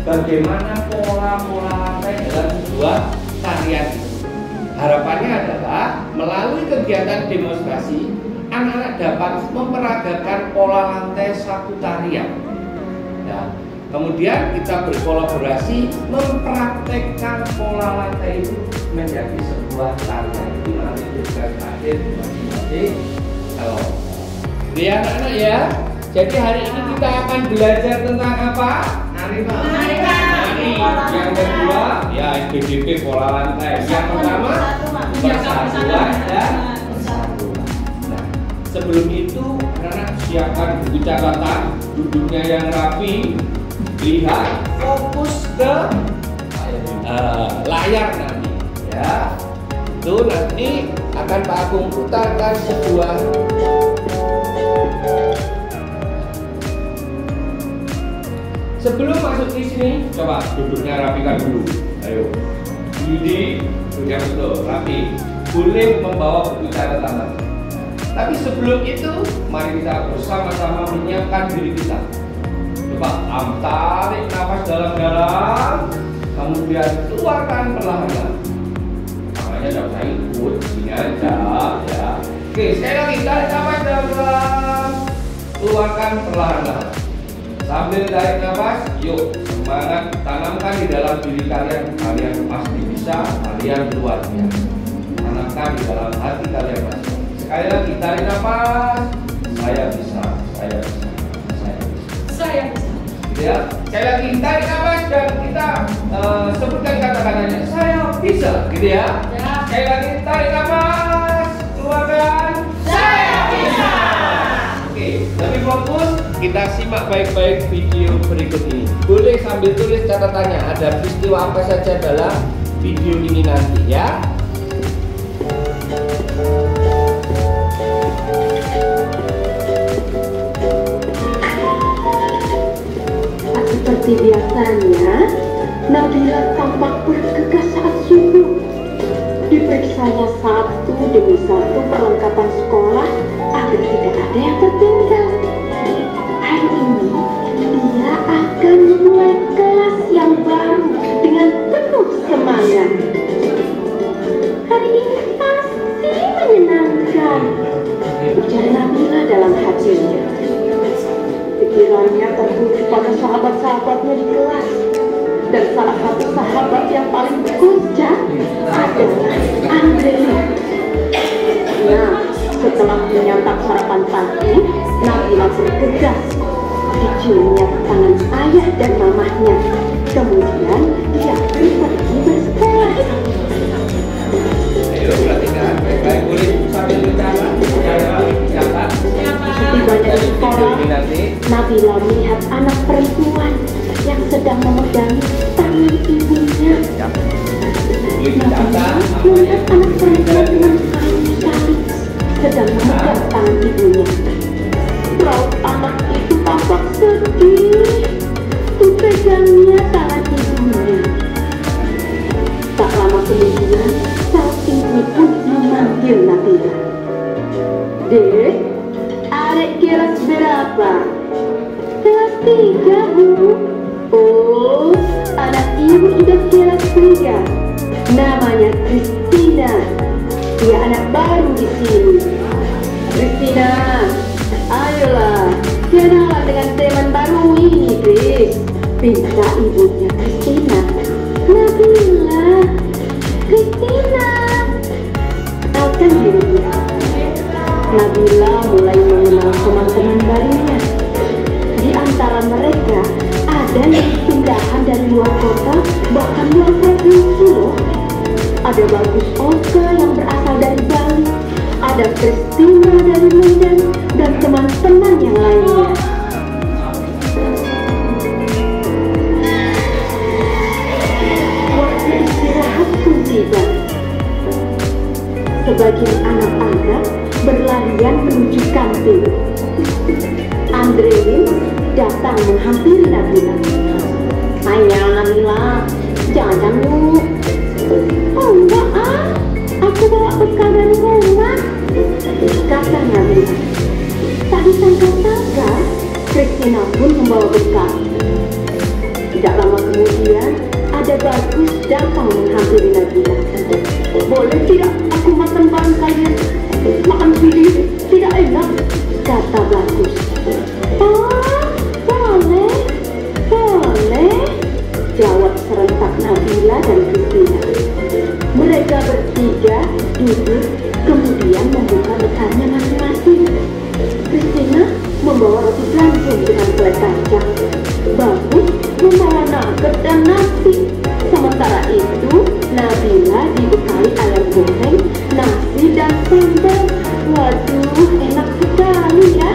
Speaker 7: bagaimana pola-pola lantai dalam sebuah tarian itu. Harapannya adalah melalui kegiatan demonstrasi, anak-anak dapat memperagakan pola lantai satu tarian. Nah, kemudian kita berkolaborasi mempraktekkan pola lantai itu menjadi sebuah tarian. Itu nanti juga hadir di masing-masing kelompok. Jadi anak-anak ya. Jadi hari ini kita akan belajar tentang apa? Nari. Yang kedua ya SBDP pola lantai. Yang pertama persatuan dan kesatuan. Nah, sebelum itu anak-anak siapkan buku catatan, duduknya yang rapi, lihat fokus ke layar nanti ya. Itu nanti akan Pak Agung putarkan sebuah sebelum masuk di sini, coba duduknya rapikan dulu. Ayo, ini sudah betul rapi. Boleh membawa buku catatan. Tapi sebelum itu, mari kita bersama-sama menyiapkan diri kita. Coba tarik nafas dalam-dalam, kemudian keluarkan perlahan-lahan. Makanya tidak usah ikut, sini aja ya. Oke, sekali lagi tarik nafas dalam-dalam, keluarkan perlahan-lahan. Sambil tarik nafas, yuk semangat tanamkan di dalam diri kalian. Kalian pasti bisa, kalian luar biasa. Tanamkan di dalam hati kalian masing-masing. Sekali lagi tarik nafas, saya bisa, saya bisa, saya bisa, saya bisa. Gitu ya. Sekali lagi tarik nafas dan kita sebutkan kata-katanya. Saya bisa, gitu ya. Sekali lagi tarik nafas, keluarkan. Saya bisa. Oke, lebih fokus. Kita simak baik-baik video berikut ini. Boleh sambil tulis catatannya. Ada peristiwa apa saja dalam video ini nanti ya.
Speaker 8: Seperti biasanya, Nabila tampak bergegas saat subuh. Diperiksanya satu demi satu perlengkapan sekolah agar tidak ada yang tertinggal. Hari ini dia akan memulai kelas yang baru dengan penuh semangat. Hari ini pasti menyenangkan, ujar Nabila dalam hatinya. Pikirannya tertuju pada sahabat-sahabatnya di kelas, dan salah satu sahabat yang paling kocak adalah Andrea. Nah, setelah menyantap sarapan pagi, Nabila bergegas diciumnya tangan ayah dan mamahnya. Kemudian dia pergi bersekolah. melihat anak perempuan dengan kain sekali sedang memegang tangan ibunya. Raut anak itu tampak sedih. Dipegangnya tangan ibunya. Tak lama kemudian, sang ibu pun memanggil Nabila. Dek, arek kelas berapa? Kelas 3, Bu. Oh, anak ibu sudah kelas 3. Namanya Christina. Dia anak baru di sini. Christina, ayolah, kenalan dengan teman baru ini, Chris. Pinta ibunya Christina. Nabila, Christina. Akan dirinya. Nabila mulai mengenal teman-teman barunya. Di antara mereka ada yang pindahan dari luar kota, bahkan luar provinsi loh. Ada Bagus Oka yang berasal dari Bali, ada Christina dari Medan, dan teman-teman yang lainnya. Waktu istirahat pun tiba. Sebagian anak-anak berlarian menuju kantin. Andrewin datang menghampiri Nabila. Ayo Nabila, jangan Bu. Oh enggak aku bawa bekal dari rumah, kata Nabila. Tak disangka-sangka, Christina pun membawa bekal. Tidak lama kemudian, ada Bagus datang menghampiri Nabila. Boleh tidak aku makan bareng kalian? Makan sendiri tidak enak, kata Bagus. Oh, boleh, jawab serentak Nabila dan Christina. Mereka bertiga duduk, kemudian membuka bekalnya masing-masing. Christina membawa roti blanjung dengan selai kacang. Bagus membawa nugget dan nasi. Sementara itu, Nabila dibekali ayam goreng, nasi dan sambal. Waduh, enak sekali ya.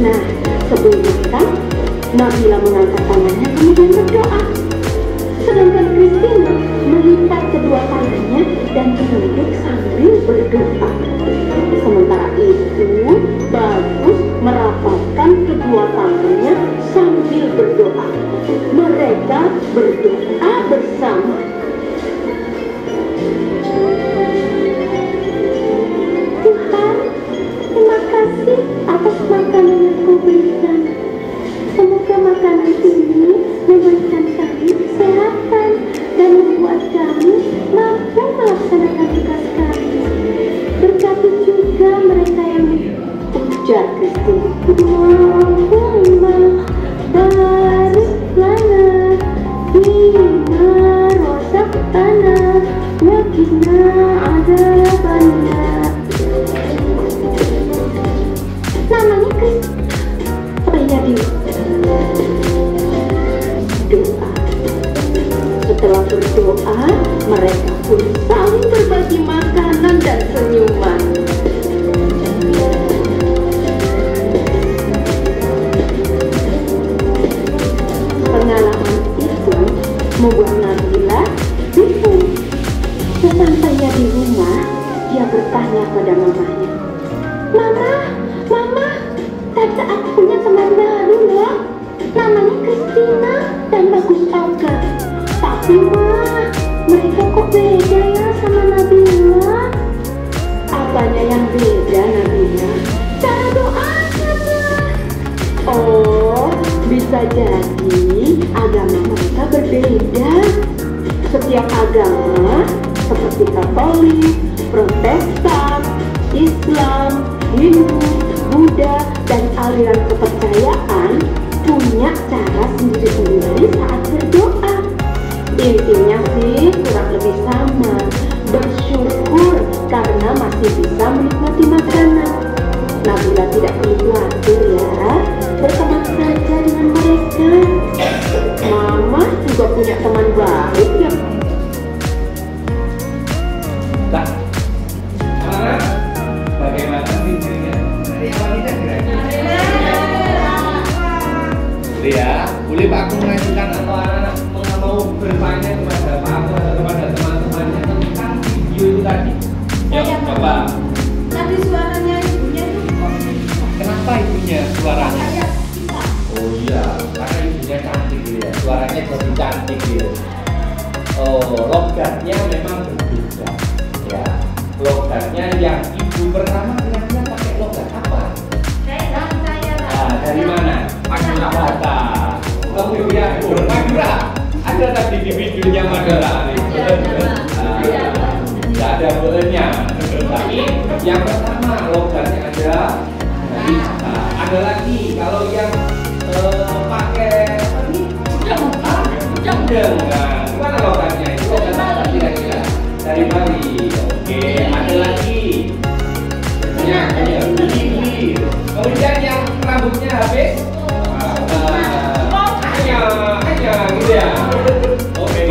Speaker 8: Nah, sebelum makan, Nabila mengangkat tangannya kemudian berdoa. Sedangkan Christina melipat kedua tangannya dan menunduk sambil berdoa. Sementara itu, Bagus merapatkan kedua tangannya sambil berdoa. Mereka berdoa bersama. Tuhan, terima kasih atas makanan yang Kau berikan. Semoga makanan ini memberikan kami kesehatan dan membuat kami mampu melaksanakan tugas kami. Berkati juga mereka yang ujar Kristus. Allahumma barik lana bima razaqtana wa qina adzabannar. Namanya Kristus. Oh iya, doa. Setelah berdoa, mereka pun saling berbagi makanan dan senyuman. Pengalaman itu membuat Nabila bingung. Sesampainya di rumah, dia bertanya pada mamanya, Mama, tante aku punya teman baru loh. Namanya Christina dan Bagus Oka. Tapi mereka kok beda ya sama Nabila? Apanya yang beda Nabila? Cara doanya. Oh, bisa jadi agama mereka berbeda. Setiap agama seperti Katolik, Protestan, Islam, Hindu, Buddha, dan aliran kepercayaan punya cara sendiri-sendiri saat berdoa. Intinya sih kurang lebih sama. Bersyukur karena masih bisa menikmati makanan. Nabila tidak perlu khawatir ya, berteman saja dengan mereka. Mama juga punya teman baik ya.
Speaker 7: Kak, bagaimana pinggirnya? Ya, boleh Pak aku mengajukan atau anak-anak mau bertanya kepada Pak aku atau kepada teman-temannya tentang Sigil. Oh, logatnya memang berbeda. Ya, logatnya yang ibu pertama kira-kira pakai logat apa? Dari mana? Madura. Kemudian Madura. Ada tadi di videonya Madura. Tidak ada bolehnya. Tapi yang pertama logatnya ada lagi. Kalau yang pakai Jendeng. Nah, gimana logatnya? Itu logat apa kira-kira? Dari Bali. Oke, ada lagi. Kemudian yang rambutnya habis hanya gitu ya. Oke,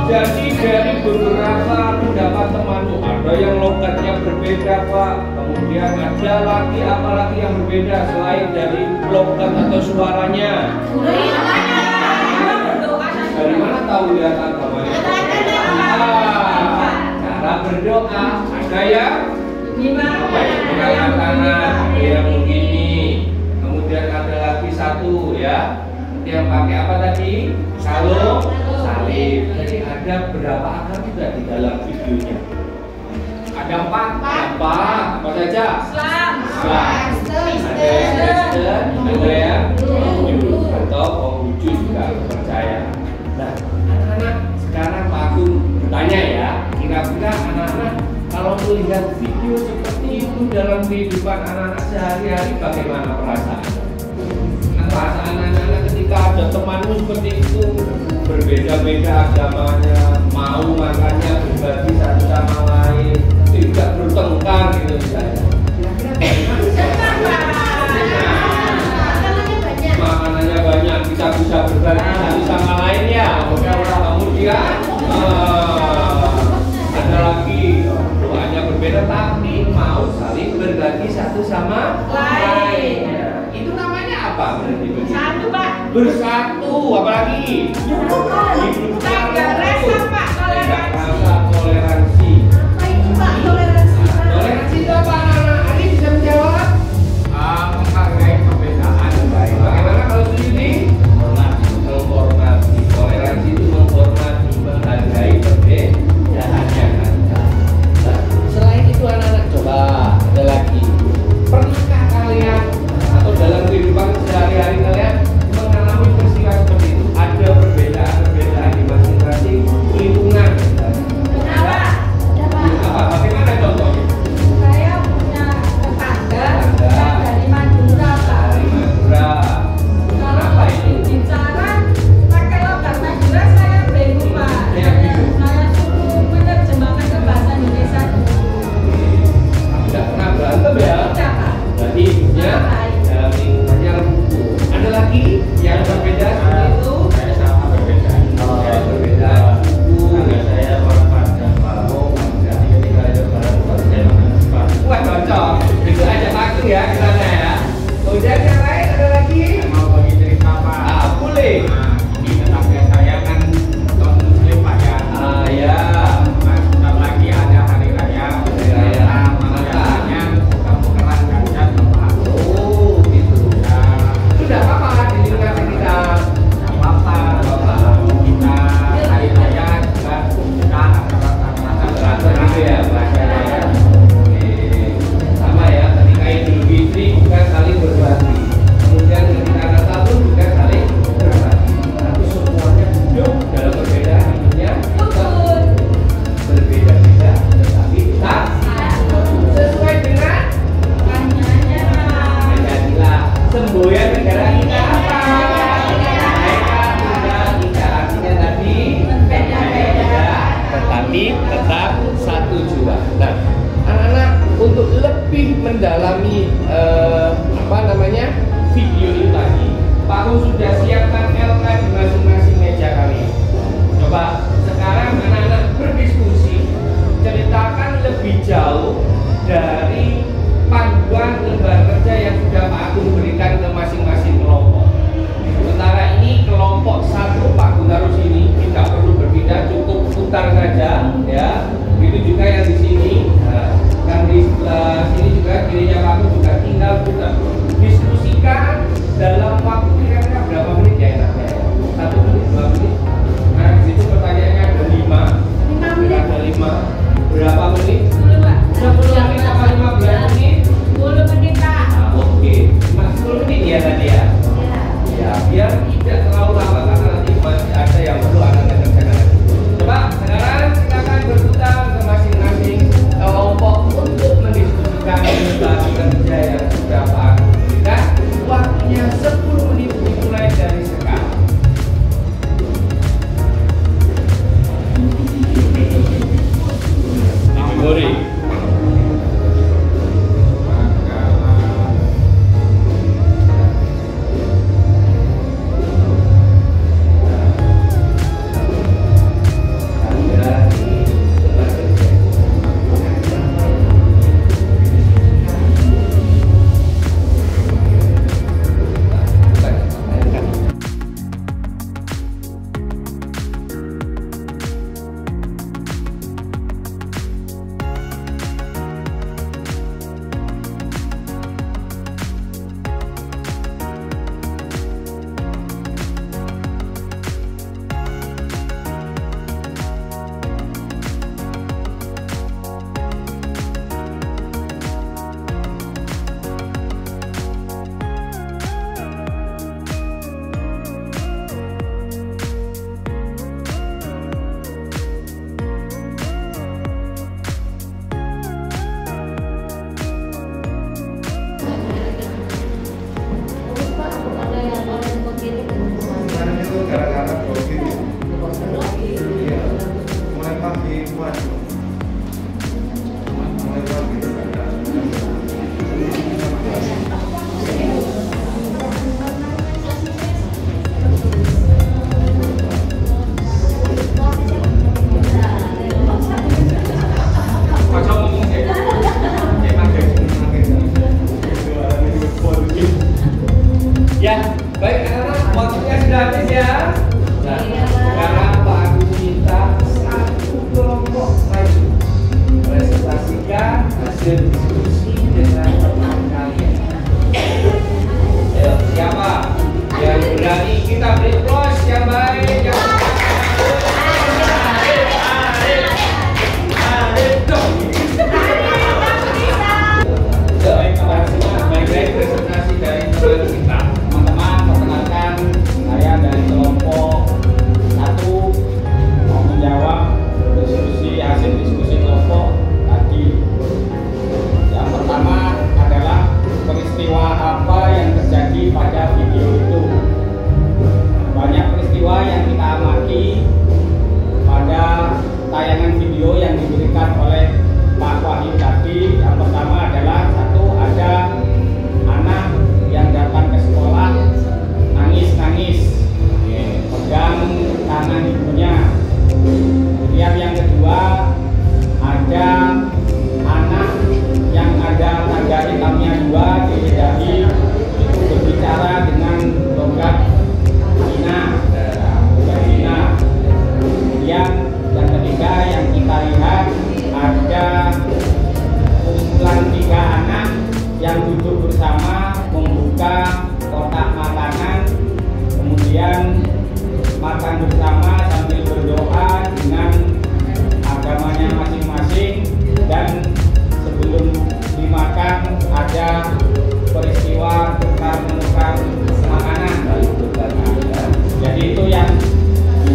Speaker 7: jadi dari beberapa pendapat temanku ada yang logatnya berbeda Pak. Kemudian ada lagi apalagi yang berbeda selain dari logat atau suaranya. Dari mana tahu lihat agamanya? Cara berdoa ada yang mengangkat tangan, ada yang begini. Kemudian ada lagi satu ya, yang pakai apa tadi? Kalung salib. Jadi ada berapa agama juga di dalam videonya? Ada 4. Apa saja? Islam. Ada yang Kristen, ada yang Hindu atau Konghucu juga percaya. Nah, anak-anak sekarang Pak Agung bertanya ya, kira-kira anak-anak kalau melihat video seperti itu dalam kehidupan anak-anak sehari-hari bagaimana perasaan? Perasaan anak-anak ketika ada temanmu seperti itu berbeda-beda agamanya, mau makannya berbagi satu sama lain, tidak bertengkar gitu misalnya. Makanannya banyak, kita bisa berbagi satu sama lain ya. Kemudian ada lagi doanya berbeda tapi mau saling berbagi satu sama lain. Itu namanya apa berarti?
Speaker 3: Satu Pak.
Speaker 7: Bersatu, apalagi? Toleransi. Toleransi itu apa anak-anak? Adi bisa menjawab? Menghargai perbedaan. Bagaimana kalau ini? Menghormati. Toleransi itu menghormati, menghargai perbedaannya. Nah, selain itu anak-anak coba ada lagi. Pernahkah kalian atau dalam kehidupan sehari-hari kalian mengalami peristiwa seperti itu? Ada perbedaan di masing-masing lingkungan. Apa? Bagaimana contohnya?
Speaker 3: Saya punya tetangga dari Madura Pak.
Speaker 7: Dari Madura. Kenapa itu?
Speaker 3: Bicara pakai logat Madura saya bingung Pak.
Speaker 7: Saya bingung.
Speaker 3: Saya suruh menerjemahkan ke bahasa Indonesia.
Speaker 7: Tidak pernah berantem ya?
Speaker 3: Tidak Pak.
Speaker 7: Berarti ibunya dalam lingkungannya lembut. Ada lagi yang berbeda seperti itu?
Speaker 5: Saya sama berbeda.
Speaker 7: Berbeda.
Speaker 5: Karena saya orang Padang Malang, jadi ketika ada barang baru saya makan cepat.
Speaker 7: Wah cocok. Itu aja aku ya ke sana ya. Kemudian yang lain ada lagi?
Speaker 5: Saya mau bagi cerita Pak.
Speaker 7: Boleh.
Speaker 5: Nah, ini tetangga saya kan non muslim Pak ya.
Speaker 7: Ya.
Speaker 5: Nah, sebentar lagi ada hari raya.
Speaker 7: Hari raya.
Speaker 5: Biasanya kamu keras ganjar Pak.
Speaker 7: Oh gitu.
Speaker 5: Ya,
Speaker 7: Sudah apa di lingkungan kita?
Speaker 5: apa-apa. Kita hari raya juga kita
Speaker 7: Teratur gitu ya bahasanya ya. Oke. Sama ya. Ketika Idul Fitri juga saling berbagi. Kemudian ketika Natal pun juga saling berbagi. Tapi semuanya hidup dalam perbedaan hidupnya. Berbeda-beda, tetapi tak sesuai dengan Pancasila. Semboyan negara kita apa? Mereka tunggal ika, artinya tadi berbeda, tetapi tetap satu jua. Nah, anak-anak untuk lebih mendalami video ini tadi, Pak Hu sudah siapkan LK di masing-masing meja kalian. Coba sekarang anak-anak berdiskusi, ceritakan lebih jauh dari panduan lembar kerja yang sudah Pak Agung berikan ke masing-masing kelompok. Sementara ini kelompok 1 Pak Gunarus ini tidak perlu berpindah, cukup putar saja ya. Itu juga yang di sini, nah, yang di sebelah sini juga kirinya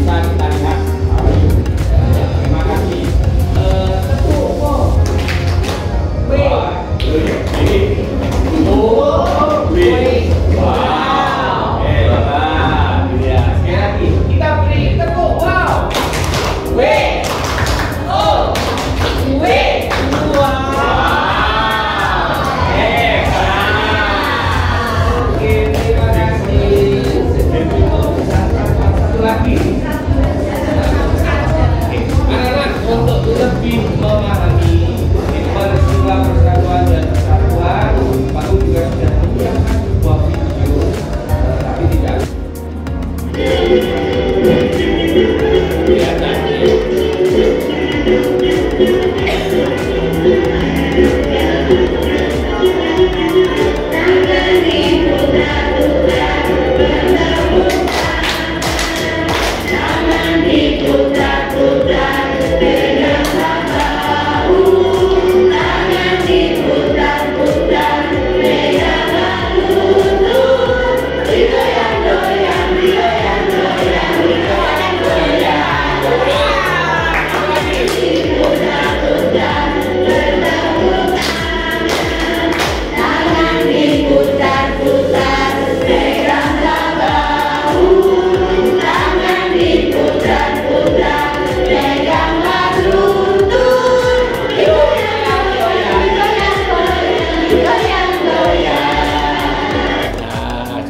Speaker 5: bisa kita lihat. Terima kasih. Tepuk. W. Wow. Hebat. Ya, sekali lagi kita beri tepuk. Wow. W. O. W. Wow. Lagi anak-anak untuk lebih memahami peristiwa persatuan dan kesatuan, Pak U juga sudah menyiapkan sebuah video, tapi tidak kelihatan.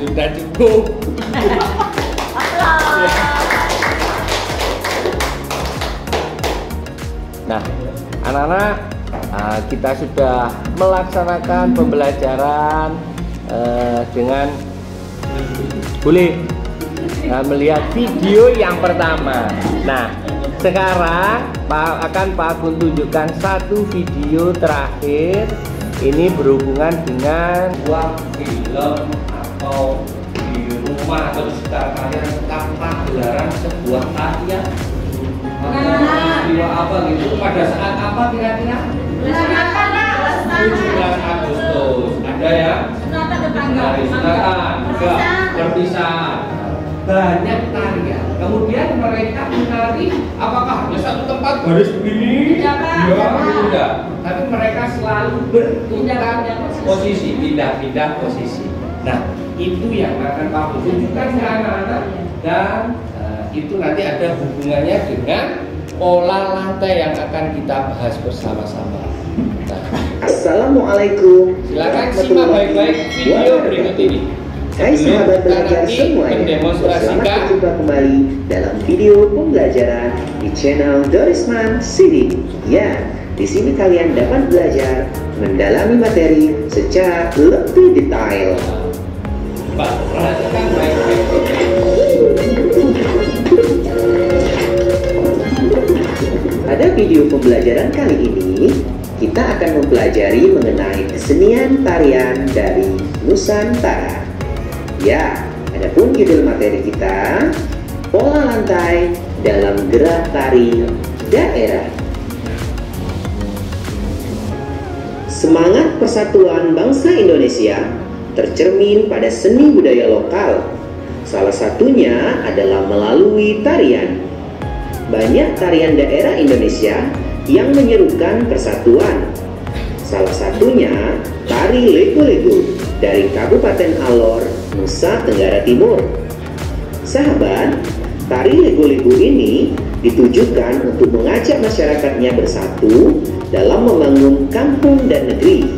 Speaker 5: Sudah cukup. Nah, anak-anak, kita sudah melaksanakan pembelajaran dengan melihat video yang pertama. Nah, sekarang akan Pak Agun tunjukkan satu video terakhir. Ini berhubungan dengan sebuah film atau di rumah atau di sekitar kalian tanpa gelaran sebuah karya peristiwa apa gitu pada saat apa kira-kira? 17 Agustus. Ada ya? Hari Sunatan, perpisahan. Banyak tarian. Kemudian mereka menari, apakah hanya satu tempat baris begini? Ya, tidak. Tapi mereka selalu berpindah posisi, pindah-pindah posisi. Nah, itu yang akan Pak Bu tunjukkan ke anak-anak, dan itu nanti ada hubungannya dengan pola lantai yang akan kita bahas bersama-sama. Nah,
Speaker 9: Assalamualaikum.
Speaker 5: Silakan simak baik-baik video berikut ini.
Speaker 9: Hai sahabat belajar semuanya, selamat berjumpa kembali dalam video pembelajaran di channel Dorisman Sidik. Ya, di sini kalian dapat belajar mendalami materi secara lebih detail.
Speaker 5: Pak, perhatikan baik-baik.
Speaker 9: Pada video pembelajaran kali ini, kita akan mempelajari mengenai kesenian tarian dari Nusantara. Ya, adapun judul materi kita, pola lantai dalam gerak tari daerah. Semangat persatuan bangsa Indonesia tercermin pada seni budaya lokal. Salah satunya adalah melalui tarian. Banyak tarian daerah Indonesia yang menyerukan persatuan. Salah satunya tari lego-lego dari Kabupaten Alor, Nusa Tenggara Timur. Sahabat, tari lego-lego ini ditujukan untuk mengajak masyarakatnya bersatu dalam membangun kampung dan negeri.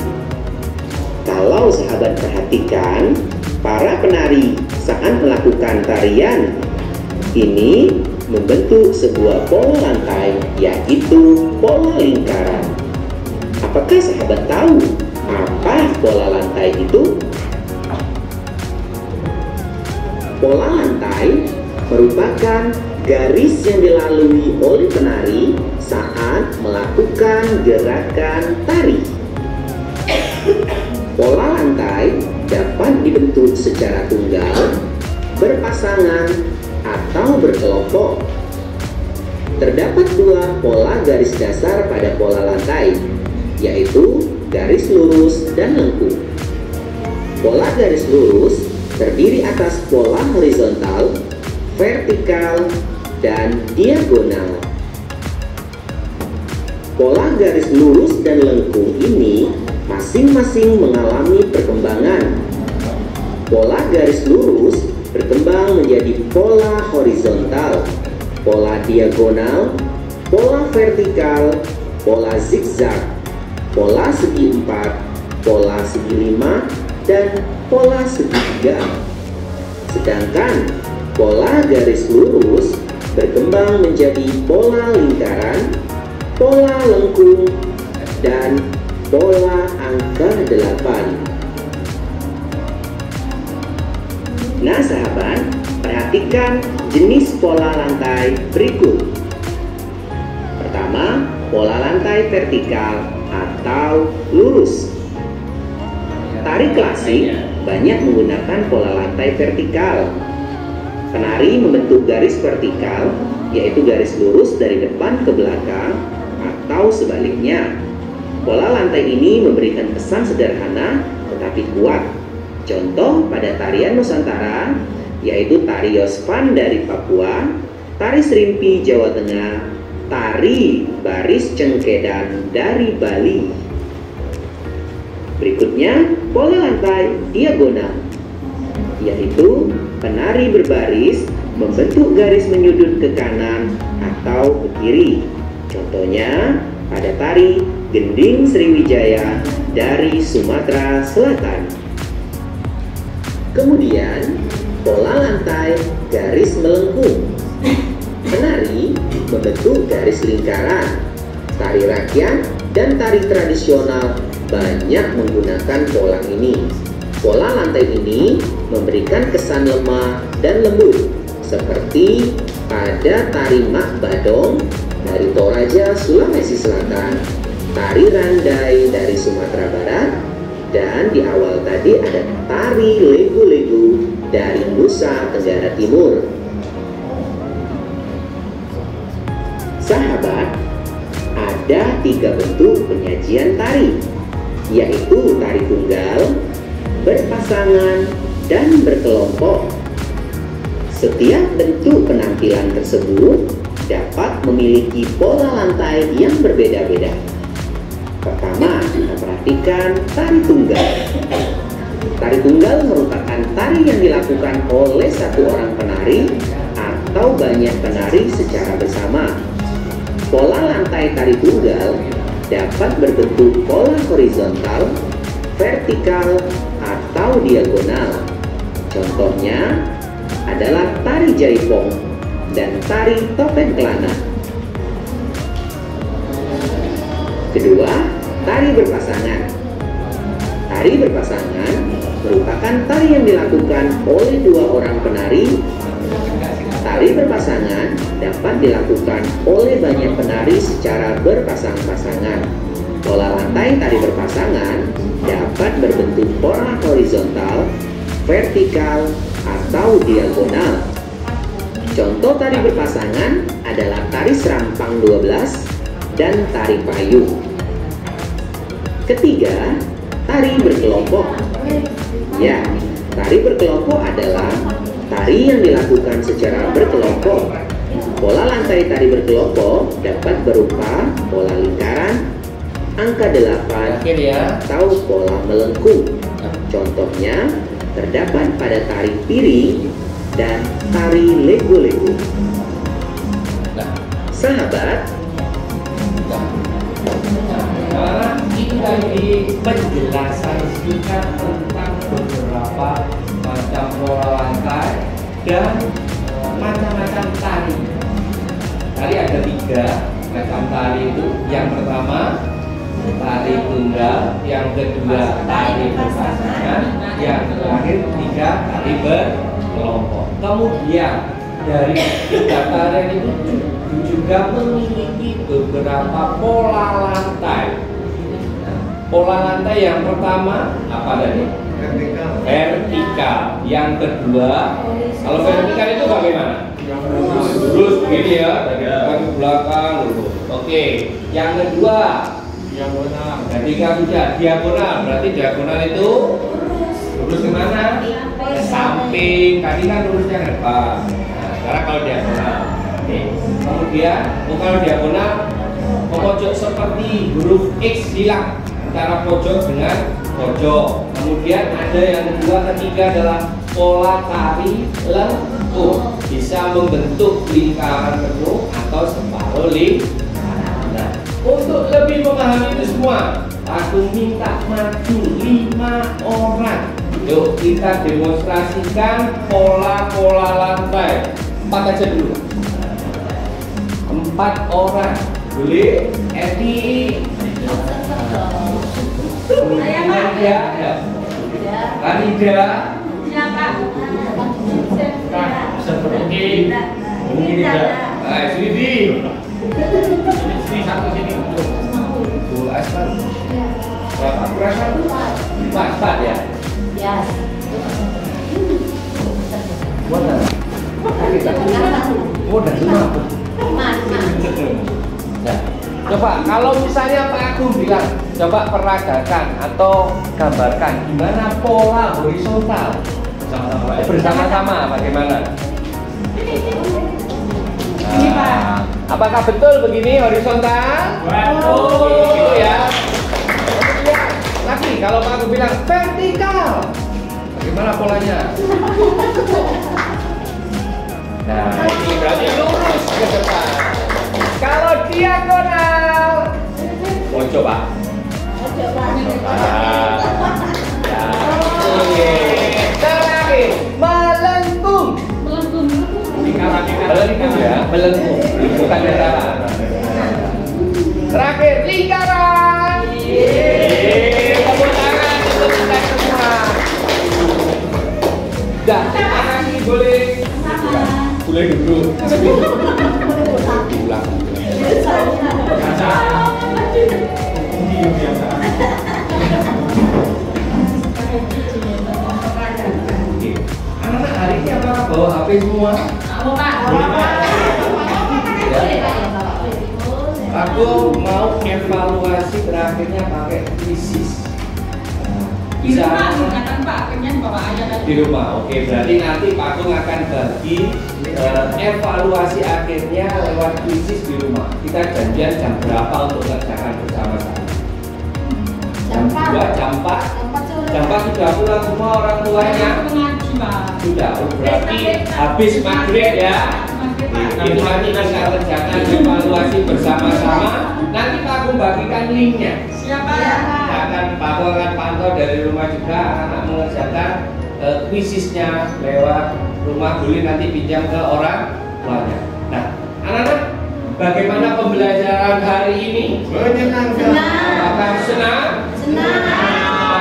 Speaker 9: Kalau sahabat perhatikan, para penari saat melakukan tarian ini membentuk sebuah pola lantai, yaitu pola lingkaran. Apakah sahabat tahu apa pola lantai itu? Pola lantai merupakan garis yang dilalui oleh penari saat melakukan gerakan tari. Pola lantai dapat dibentuk secara tunggal, berpasangan, atau berkelompok. Terdapat dua pola garis dasar pada pola lantai, yaitu garis lurus dan lengkung. Pola garis lurus terdiri atas pola horizontal, vertikal, dan diagonal. Pola garis lurus dan lengkung ini masing-masing mengalami perkembangan. Pola garis lurus berkembang menjadi pola horizontal, pola diagonal, pola vertikal, pola zigzag, pola segi empat, pola segi lima, dan pola segitiga. Sedangkan pola garis lurus berkembang menjadi pola lingkaran, pola lengkung, dan pola angka 8. Nah sahabat, perhatikan jenis pola lantai berikut. Pertama, pola lantai vertikal atau lurus. Tari klasik banyak menggunakan pola lantai vertikal. Penari membentuk garis vertikal, yaitu garis lurus dari depan ke belakang atau sebaliknya. Pola lantai ini memberikan kesan sederhana tetapi kuat. Contoh pada tarian Nusantara, yaitu tari Yosvan dari Papua, tari Serimpi Jawa Tengah, tari Baris Cengkedan dari Bali. Berikutnya, pola lantai diagonal, yaitu penari berbaris membentuk garis menyudut ke kanan atau ke kiri. Contohnya pada tari Gending Sriwijaya dari Sumatera Selatan. Kemudian, pola lantai garis melengkung. Penari membentuk garis lingkaran. Tari rakyat dan tari tradisional banyak menggunakan pola ini. Pola lantai ini memberikan kesan lemah dan lembut, seperti pada tari Mak Badong dari Toraja, Sulawesi Selatan, tari Randai dari Sumatera Barat, dan di awal tadi ada tari Legu-Legu dari Nusa Tenggara Timur. Sahabat, ada 3 bentuk penyajian tari, yaitu tari tunggal, berpasangan, dan berkelompok. Setiap bentuk penampilan tersebut dapat memiliki pola lantai yang berbeda-beda. Pertama, kita perhatikan tari tunggal. Tari tunggal merupakan tari yang dilakukan oleh satu orang penari atau banyak penari secara bersama. Pola lantai tari tunggal dapat berbentuk pola horizontal, vertikal, atau diagonal. Contohnya adalah tari jaipong dan tari topeng kelana. Kedua, tari berpasangan. Tari berpasangan merupakan tari yang dilakukan oleh 2 orang penari. Tari berpasangan dapat dilakukan oleh banyak penari secara berpasang-pasangan. Pola lantai tari berpasangan dapat berbentuk pola horizontal, vertikal, atau diagonal. Contoh tari berpasangan adalah tari Serampang 12 dan tari payung. Ketiga, tari berkelompok. Ya, tari berkelompok adalah tari yang dilakukan secara berkelompok. Pola lantai tari berkelompok dapat berupa pola lingkaran, angka 8, atau pola melengkung. Contohnya terdapat pada tari piring dan tari lego-lego. Sahabat,
Speaker 7: sekarang kita di penjelasan singkat tentang beberapa macam pola lantai dan macam-macam tari. Tari ada 3 macam tari itu. Yang pertama tari tunggal, yang kedua tari berpasangan, yang terakhir 3 tari berkelompok. Kemudian dari 3 tarian itu juga memiliki beberapa pola lantai. Pola lantai yang pertama apa tadi? Vertikal. Yang kedua, kalau vertikal itu bagaimana? Lurus begini ya, dari depan ke belakang lurus. Oke. Yang kedua, diagonal. Ketika sudah diagonal, berarti diagonal itu lurus kemana? Ke samping. Tadi kan lurusnya ke depan. Nah, sekarang kalau diagonal, oke. kemudian kalau diagonal memojok seperti huruf X hilang antara pojok dengan pojok. Kemudian ada yang kedua, ketiga adalah pola tari lengkung, bisa membentuk lingkaran penuh atau separuh lingkaran. Nah, untuk lebih memahami itu semua, aku minta maju 5 orang. Yuk kita demonstrasikan pola-pola lantai. 4 aja dulu. 4 orang. Boleh? Edi. Ranida. Mungkin tidak. Sudi. Sini satu sini. Tuh, Asman. Berapa kurasa? 4 ya?
Speaker 1: Ya.
Speaker 7: Mana? Udah semua. Nah, coba kalau misalnya Pak Agung bilang, coba peragakan atau gambarkan gimana pola horizontal bersama-sama bagaimana? Nah, apakah betul begini horizontal? Oh, gitu ya. Kemudian lagi kalau Pak Agung bilang vertikal, bagaimana polanya? Nah, ini berarti lurus ke depan. Kalau diagonal, mau coba? Ya, oke. Terakhir, melengkung. Melengkung ya, melengkung. Bukan lingkaran. Terakhir, lingkaran. Tepuk tangan untuk kita semua. Dah, tangan ini boleh. Boleh duduk. Pulang. Anak-anak hari ini apakah bawa HP semua? Aku mau evaluasi terakhirnya pakai krisis. Bisa di rumah. Oke, berarti nanti Pak Agung akan bagi evaluasi akhirnya lewat krisis di rumah. Kita janjian jam berapa untuk kerjakan bersama-sama? Jam 2, jam 4. Jam 4 sudah pulang semua orang tuanya? Sudah, berarti habis maghrib ya. Nanti kita kerjakan evaluasi bersama-sama. Nanti Pak Agung bagikan linknya.
Speaker 3: Siapa?
Speaker 7: Pak Agung akan pantau dari rumah juga, anak mengerjakan kuisisnya lewat rumah, boleh nanti pinjam ke orang tuanya. Nah, anak-anak, bagaimana pembelajaran hari ini?
Speaker 2: Menyenangkan.
Speaker 7: Apakah senang?
Speaker 1: Senang.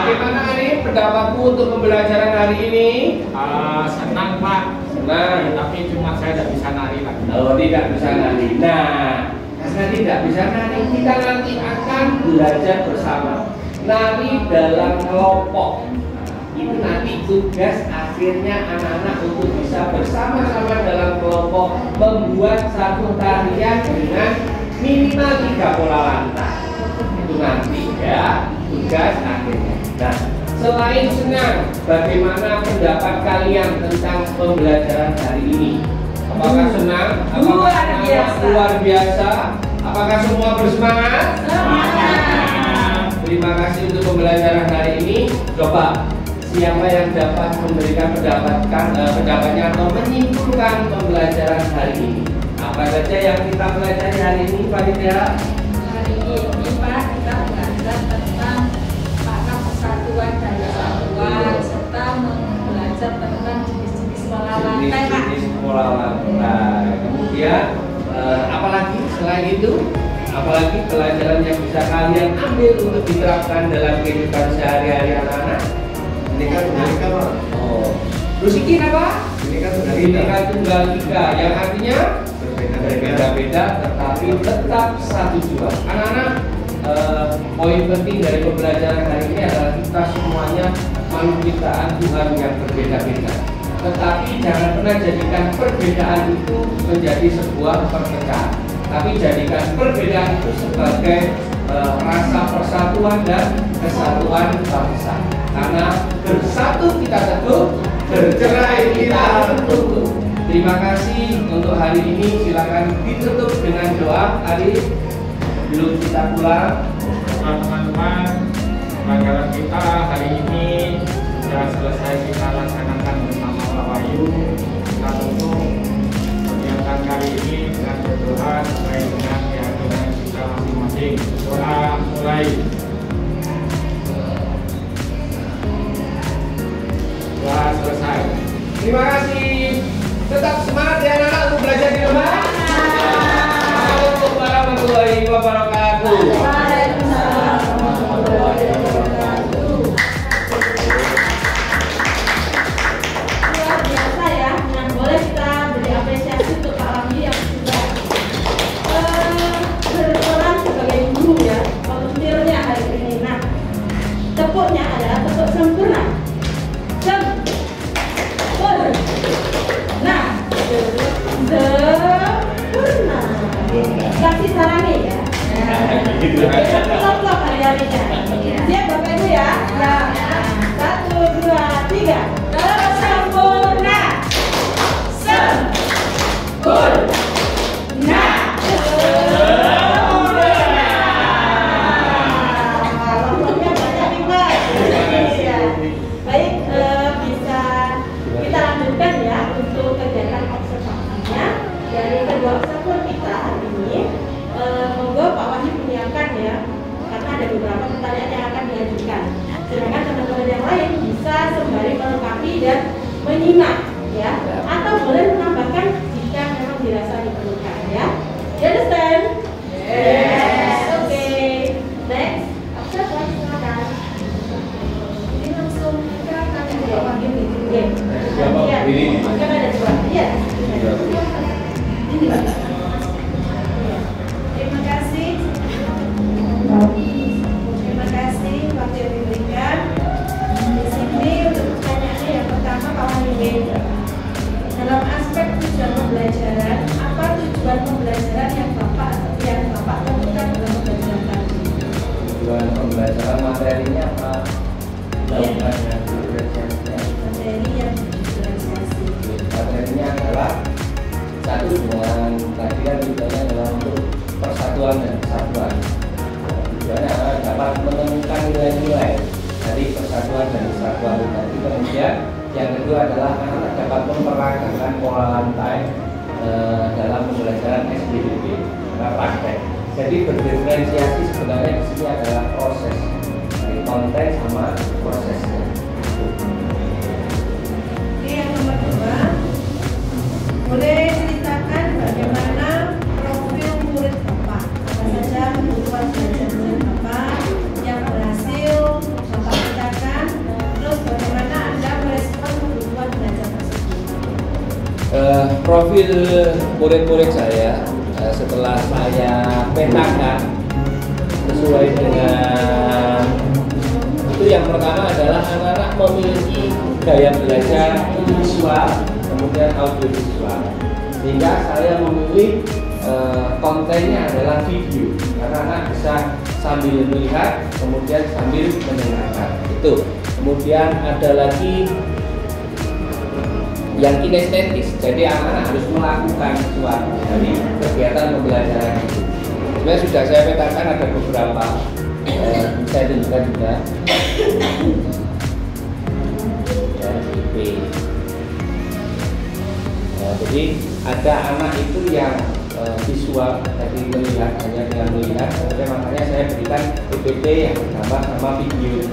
Speaker 7: Bagaimana hari pendapatku untuk pembelajaran hari ini?
Speaker 5: Senang Pak.
Speaker 7: Senang.
Speaker 5: Tapi cuma saya tidak bisa nari lagi.
Speaker 7: Oh, tidak bisa nari. Nah, karena tidak bisa nari, kita nanti akan belajar bersama. Nari dalam kelompok. Itu nanti tugas akhirnya anak-anak untuk bisa bersama-sama dalam kelompok membuat satu tarian dengan minimal 3 pola lantai. Itu nanti ya tugas akhirnya. Nah, selain senang, bagaimana pendapat kalian tentang pembelajaran hari ini? Apakah senang? Apakah luar biasa? Apakah semua bersemangat? Terima kasih untuk pembelajaran hari ini. Coba siapa yang dapat memberikan pendapatnya atau menyimpulkan pembelajaran hari ini? Apa saja yang kita pelajari hari ini, Pak Dida?
Speaker 3: Hari ini Pak, kita belajar tentang makna persatuan dan kesatuan serta belajar tentang jenis-jenis pola lantai, Pak.
Speaker 7: Jenis pola lantai. Kemudian apalagi selain itu? Apalagi pelajaran yang bisa kalian ambil untuk diterapkan dalam kehidupan sehari-hari anak-anak?
Speaker 2: Ini kan tunggal.
Speaker 7: Oh, terus ini apa?
Speaker 2: Ini kan
Speaker 7: Tunggal Ika, yang artinya berbeda-beda tetapi tetap satu jua. Anak-anak, poin penting dari pembelajaran hari ini adalah kita semuanya makhluk ciptaan Tuhan yang berbeda-beda. Tetapi jangan pernah jadikan perbedaan itu menjadi sebuah perpecahan. Tapi jadikan perbedaan itu sebagai rasa persatuan dan kesatuan bangsa. Karena bersatu kita teguh, bercerai kita tutup. Terima kasih untuk hari ini. Silakan ditutup dengan doa. Ari, belum kita pulang.
Speaker 5: Teman-teman, pelajaran kita hari ini sudah selesai kita laksanakan bersama Pak Wahyu. Kita tutup kegiatan kali ini dengan berdoa sesuai dengan keyakinan kita masing-masing. Doa mulai. Doa selesai.
Speaker 7: Terima kasih. Tetap semangat ya anak-anak untuk belajar di rumah. Assalamualaikum warahmatullahi wabarakatuh.
Speaker 3: Luar biasa ya. Nah, boleh kita beri apresiasi untuk Pak Wahyu yang sudah berperan sebagai guru ya, volunteernya hari ini. Nah, tepuknya adalah tepuk sempurna. Kasih sarannya ya. Kelompok hari-harinya. Siap Bapak Ibu ya? Ya. 1, 2, 3. Sempurna. Sempurna. Lompatnya banyak nih Pak. Baik, bisa kita lanjutkan ya untuk kegiatan observasinya dari kedua observer kita hari ini. Monggo Pak Wahyu menyiapkan ya, karena ada beberapa pertanyaan yang akan diajukan. Sedangkan teman-teman yang lain bisa sembari melengkapi dan menyimak ya, atau boleh menambahkan jika memang dirasa diperlukan ya. You understand? Yes. Oke. Next, observer silakan. Ini langsung kita akan Pak Wahyu nih. Iya. Kan ada dua. Iya. Ini Pak.
Speaker 6: Terima kasih waktu yang diberikan. Di sini untuk pertanyaannya yang pertama Pak Wahyu. Dalam aspek tujuan pembelajaran, apa tujuan pembelajaran yang Bapak temukan dalam pembelajaran tadi?
Speaker 7: Tujuan pembelajaran materinya apa?
Speaker 6: Materi yang diferensiasi.
Speaker 7: Materinya adalah satu dengan tadi kan tujuannya adalah untuk persatuan dan kesatuan. Tujuannya adalah dapat menemukan nilai-nilai dari persatuan dan kesatuan tadi. Kemudian yang kedua adalah anak dapat memperagakan pola lantai dalam pembelajaran SBDP karena praktek. Jadi berdiferensiasi sebenarnya di sini adalah proses dari konten sama prosesnya.
Speaker 6: Oke, yang nomor 2, boleh ceritakan bagaimana profil murid Bapak? Apa saja kebutuhan belajar murid Bapak yang berhasil Bapak petakan? Terus bagaimana Anda merespon kebutuhan belajar tersebut?
Speaker 7: Profil murid-murid saya setelah saya petakan sesuai dengan itu, yang pertama adalah anak-anak memiliki gaya belajar visual, kemudian audiovisual, sehingga saya memilih kontennya adalah video karena anak bisa sambil melihat kemudian sambil mendengarkan itu. Kemudian ada lagi yang kinestetis, jadi anak-anak harus melakukan sesuatu dari kegiatan pembelajaran itu. Sebenarnya sudah saya petakan ada beberapa, saya tunjukkan juga. Jadi ada anak itu yang visual, tadi melihat, hanya dengan melihat, kemudian makanya saya berikan PPT yang bergambar sama video.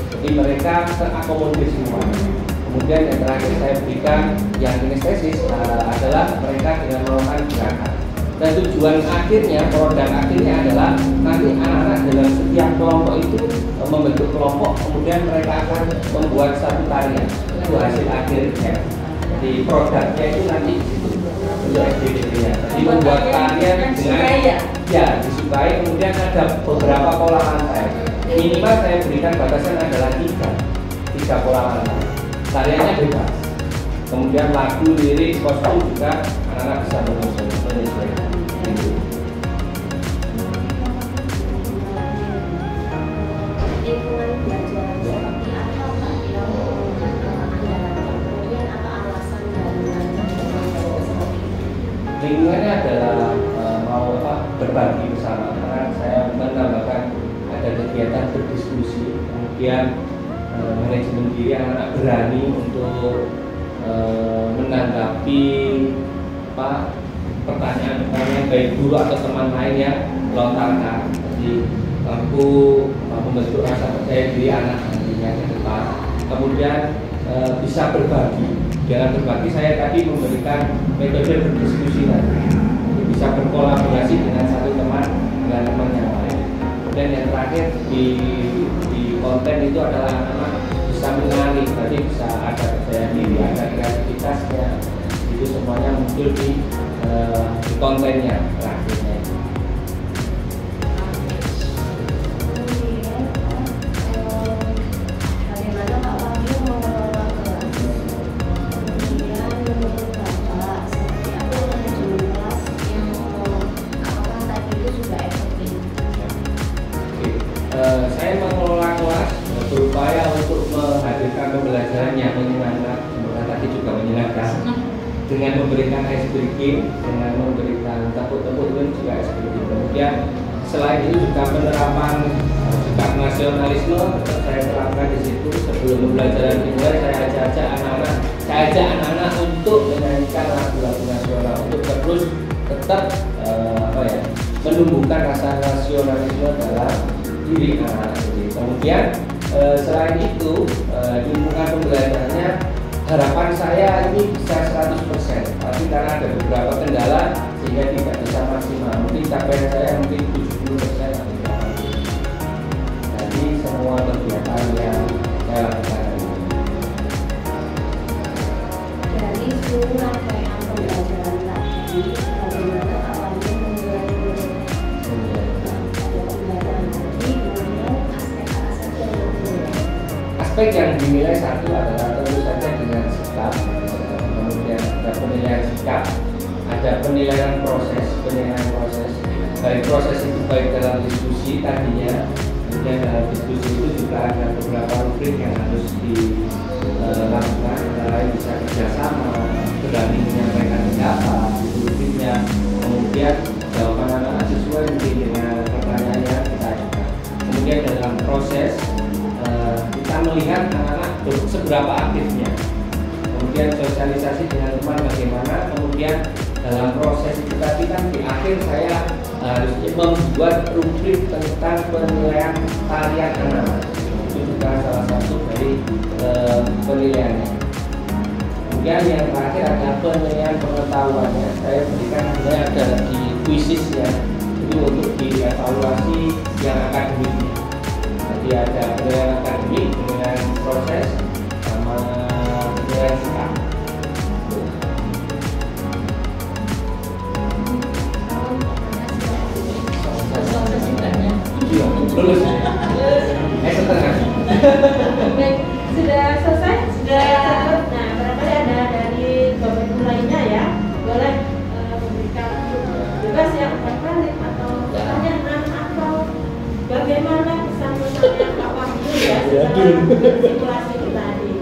Speaker 7: Jadi mereka terakomodir semua. Kemudian yang terakhir saya berikan yang kinestesis adalah mereka dengan melakukan gerakan. Dan tujuan akhirnya, produk akhirnya adalah nanti anak-anak dalam setiap kelompok itu membentuk kelompok, kemudian mereka akan membuat satu karya. Itu hasil akhirnya. Jadi produknya itu nanti untuk SBDP-nya. Jadi membuat karya dengan disukai, kemudian ada beberapa pola lantai. Minimal saya berikan batasan adalah 3 pola lantai. Karyanya bebas. Kemudian lagu, lirik, kostum juga anak-anak bisa menyesuaikan.
Speaker 8: Lingkungan belajar seperti apa Pak yang merupakan andalan, kemudian apa alasan dari belajar
Speaker 7: adalah mau berbagi bersama, karena saya menambahkan ada kegiatan berdiskusi, kemudian manajemen diri anak-anak berani untuk menanggapi pertanyaan-pertanyaan baik guru atau teman lain yang lontarkan. Jadi mampu membentuk rasa percaya diri anak nantinya ke depan. Kemudian bisa berbagi. Dengan berbagi saya tadi memberikan metode berdiskusi nanti. Bisa berkolaborasi dengan satu teman dengan teman yang lain. Dan yang terakhir di konten itu adalah anak-anak bisa mengenali, berarti bisa ada percaya diri, ada kreativitasnya. Itu semuanya muncul di kontennya terakhirnya.
Speaker 1: Bagaimana Pak Wahyu mengelola kelas? Kemudian menurut Bapak seperti apa manajemen kelas yang apakah tadi itu juga efektif?
Speaker 7: Saya mengelola kelas berupaya untuk menghadirkan pembelajaran yang menyenangkan, tadi juga menyenangkan, dengan memberikan ice breaking, dengan memberikan tepuk-tepuk itu juga ice breaking. Kemudian selain itu juga penerapan sikap nasionalisme saya terapkan di situ. Sebelum pembelajaran dimulai saya ajak anak-anak untuk menyanyikan lagu-lagu nasional untuk terus tetap menumbuhkan rasa nasionalisme dalam diri anak-anak sendiri. Kemudian selain itu lingkungan pembelajarannya harapan saya ini bisa 100%, tapi karena ada beberapa kendala sehingga tidak bisa maksimal. Mungkin capaian saya mungkin 70% atau 80%. Jadi semua kegiatan yang saya lakukan
Speaker 1: Dari seluruh rangkaian pembelajaran tadi, bagaimana Pak Wahyu menilai pembelajaran tadi, kemudian aspek apa saja yang dinilai?
Speaker 7: aspek yang dinilai satu adalah tentu saja dengan sikap, kemudian ada penilaian sikap, ada penilaian proses, baik proses itu baik dalam diskusi tadinya, kemudian dalam diskusi itu juga ada beberapa rubrik yang harus dilakukan, lain bisa kerjasama, berani menyampaikan pendapat, rubriknya, kemudian jawaban anak-anak sesuai mungkin dengan pertanyaannya kita ajukan. Kemudian dalam proses kita melihat anak-anak seberapa aktifnya, kemudian sosialisasi dengan teman bagaimana, kemudian dalam proses itu tadi kan di akhir saya harus membuat rubrik tentang penilaian tarian anak-anak. Itu juga salah satu dari penilaiannya. Kemudian yang terakhir ada penilaian pengetahuannya. Saya berikan sebenarnya ada di kuisisnya itu untuk dievaluasi yang akademiknya. Jadi ada penilaian akademik dengan proses sama penilaian sikap. Iya, lulus. Setengah.
Speaker 3: Baik, sudah selesai? Sudah. Nah, barangkali ada dari Bapak Ibu lainnya ya, boleh memberikan bebas yang terkait atau pertanyaan atau bagaimana kesan-kesannya Pak Wahyu ya setelah simulasi tadi.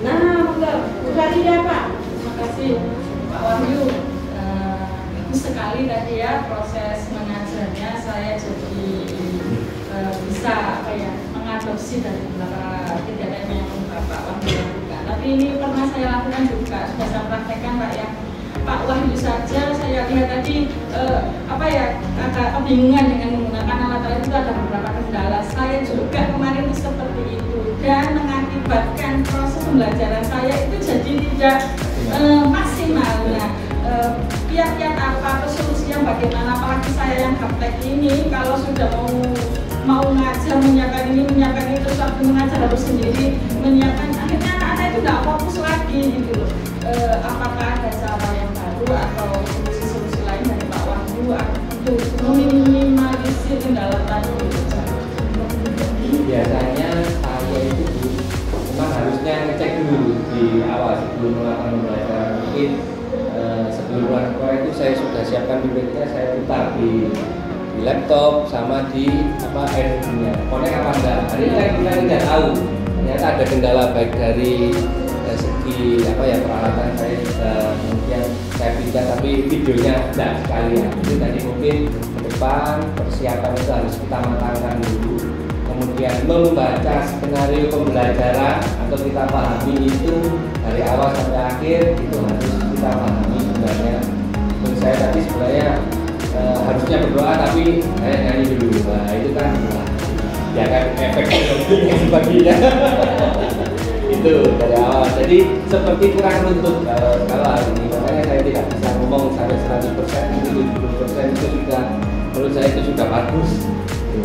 Speaker 3: Nah, monggo Bu Farida Pak.
Speaker 10: Terima kasih Pak Wahyu. Bagus sekali tadi ya proses mengajarnya, saya jadi bisa mengadopsi dari beberapa kegiatan yang Pak Wahyu lakukan. Tapi ini pernah saya lakukan juga, sudah saya praktekkan Pak ya. Pak Wahyu saja saya lihat tadi agak kebingungan dengan menggunakan alat itu, ada beberapa kendala. Saya juga kemarin itu seperti itu dan mengakibatkan proses pembelajaran saya itu jadi tidak maksimal. Nah, kiat-kiat apa atau solusinya bagaimana, apalagi saya yang gaptek ini kalau sudah mau ngajar menyiapkan ini terus waktu mengajar harus sendiri menyiapkan, akhirnya anak-anak itu nggak fokus lagi gitu loh. Apakah ada cara yang baru atau solusi-solusi lain dari Pak Wahyu untuk meminimalisir kendala tadi?
Speaker 7: Biasanya saya itu memang harusnya ngecek dulu di awal sebelum melakukan pembelajaran. Mungkin sebelum keluar sekolah itu saya sudah siapkan biblioteknya, saya putar di laptop sama di airnya. Connect apa enggak? Hari ini kita tidak tahu. Ternyata ada kendala baik dari segi peralatan saya juga kemudian saya pindah, tapi videonya tidak sekalian. Itu tadi mungkin ke depan persiapan itu harus kita matangkan dulu, kemudian membaca skenario pembelajaran atau kita pahami itu dari awal sampai akhir, itu harus kita pahami sebenarnya. Menurut saya tadi sebenarnya harusnya berdoa tapi saya nyanyi dulu. Nah itu kan ya kan efek dan sebagainya. Itu dari awal, jadi seperti kurang runtut kalau hari ini, makanya saya tidak bisa ngomong sampai 100%, mungkin 70% itu sudah, menurut saya itu sudah bagus.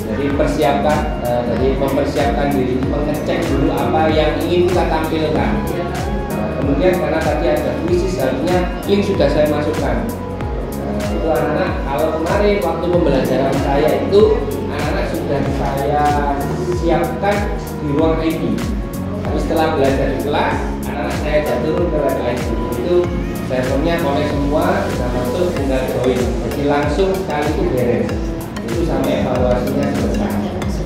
Speaker 7: Jadi persiapkan, jadi mempersiapkan diri, mengecek dulu apa yang ingin kita tampilkan. Kemudian karena tadi ada kuisis, harusnya link sudah saya masukkan. Itu anak-anak, kalau kemarin waktu pembelajaran saya itu anak-anak sudah saya siapkan di ruang ID. Tapi setelah belajar di kelas, anak-anak saya ajak turun ke web ID. Itu servernya connect semua, sudah masuk, tinggal join. Jadi langsung sekali itu beres. Itu sampai evaluasinya selesai.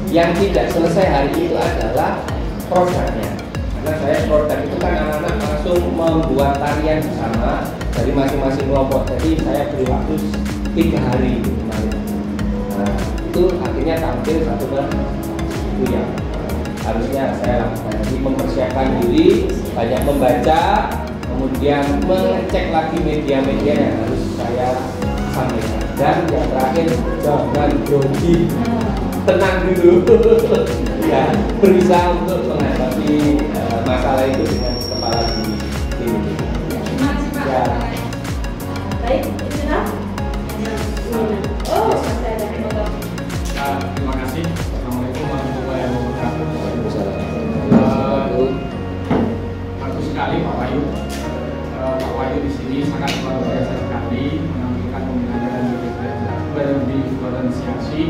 Speaker 7: Yang tidak selesai hari itu adalah produknya. Karena saya produk itu kan anak-anak langsung membuat tarian bersama dari masing-masing kelompok. Jadi saya beri waktu 3 hari kemarin. Nah, itu akhirnya tampil satu itu ya. Harusnya saya lakukan, jadi mempersiapkan diri, banyak membaca, kemudian mengecek lagi media-media yang harus saya sampaikan. Dan yang terakhir, jangan grogi, tenang dulu, ya berusaha untuk menghadapi masalah itu dengan kepala dingin. Ya.
Speaker 3: Baik, sudah. Oh, saya dari foto.
Speaker 5: Terima kasih. Assalamualaikum warahmatullahi wabarakatuh. Bagus sekali Pak Wahyu. Pak Wahyu di sini sangat luar biasa sekali menampilkan pembelajaran berdiferensiasi.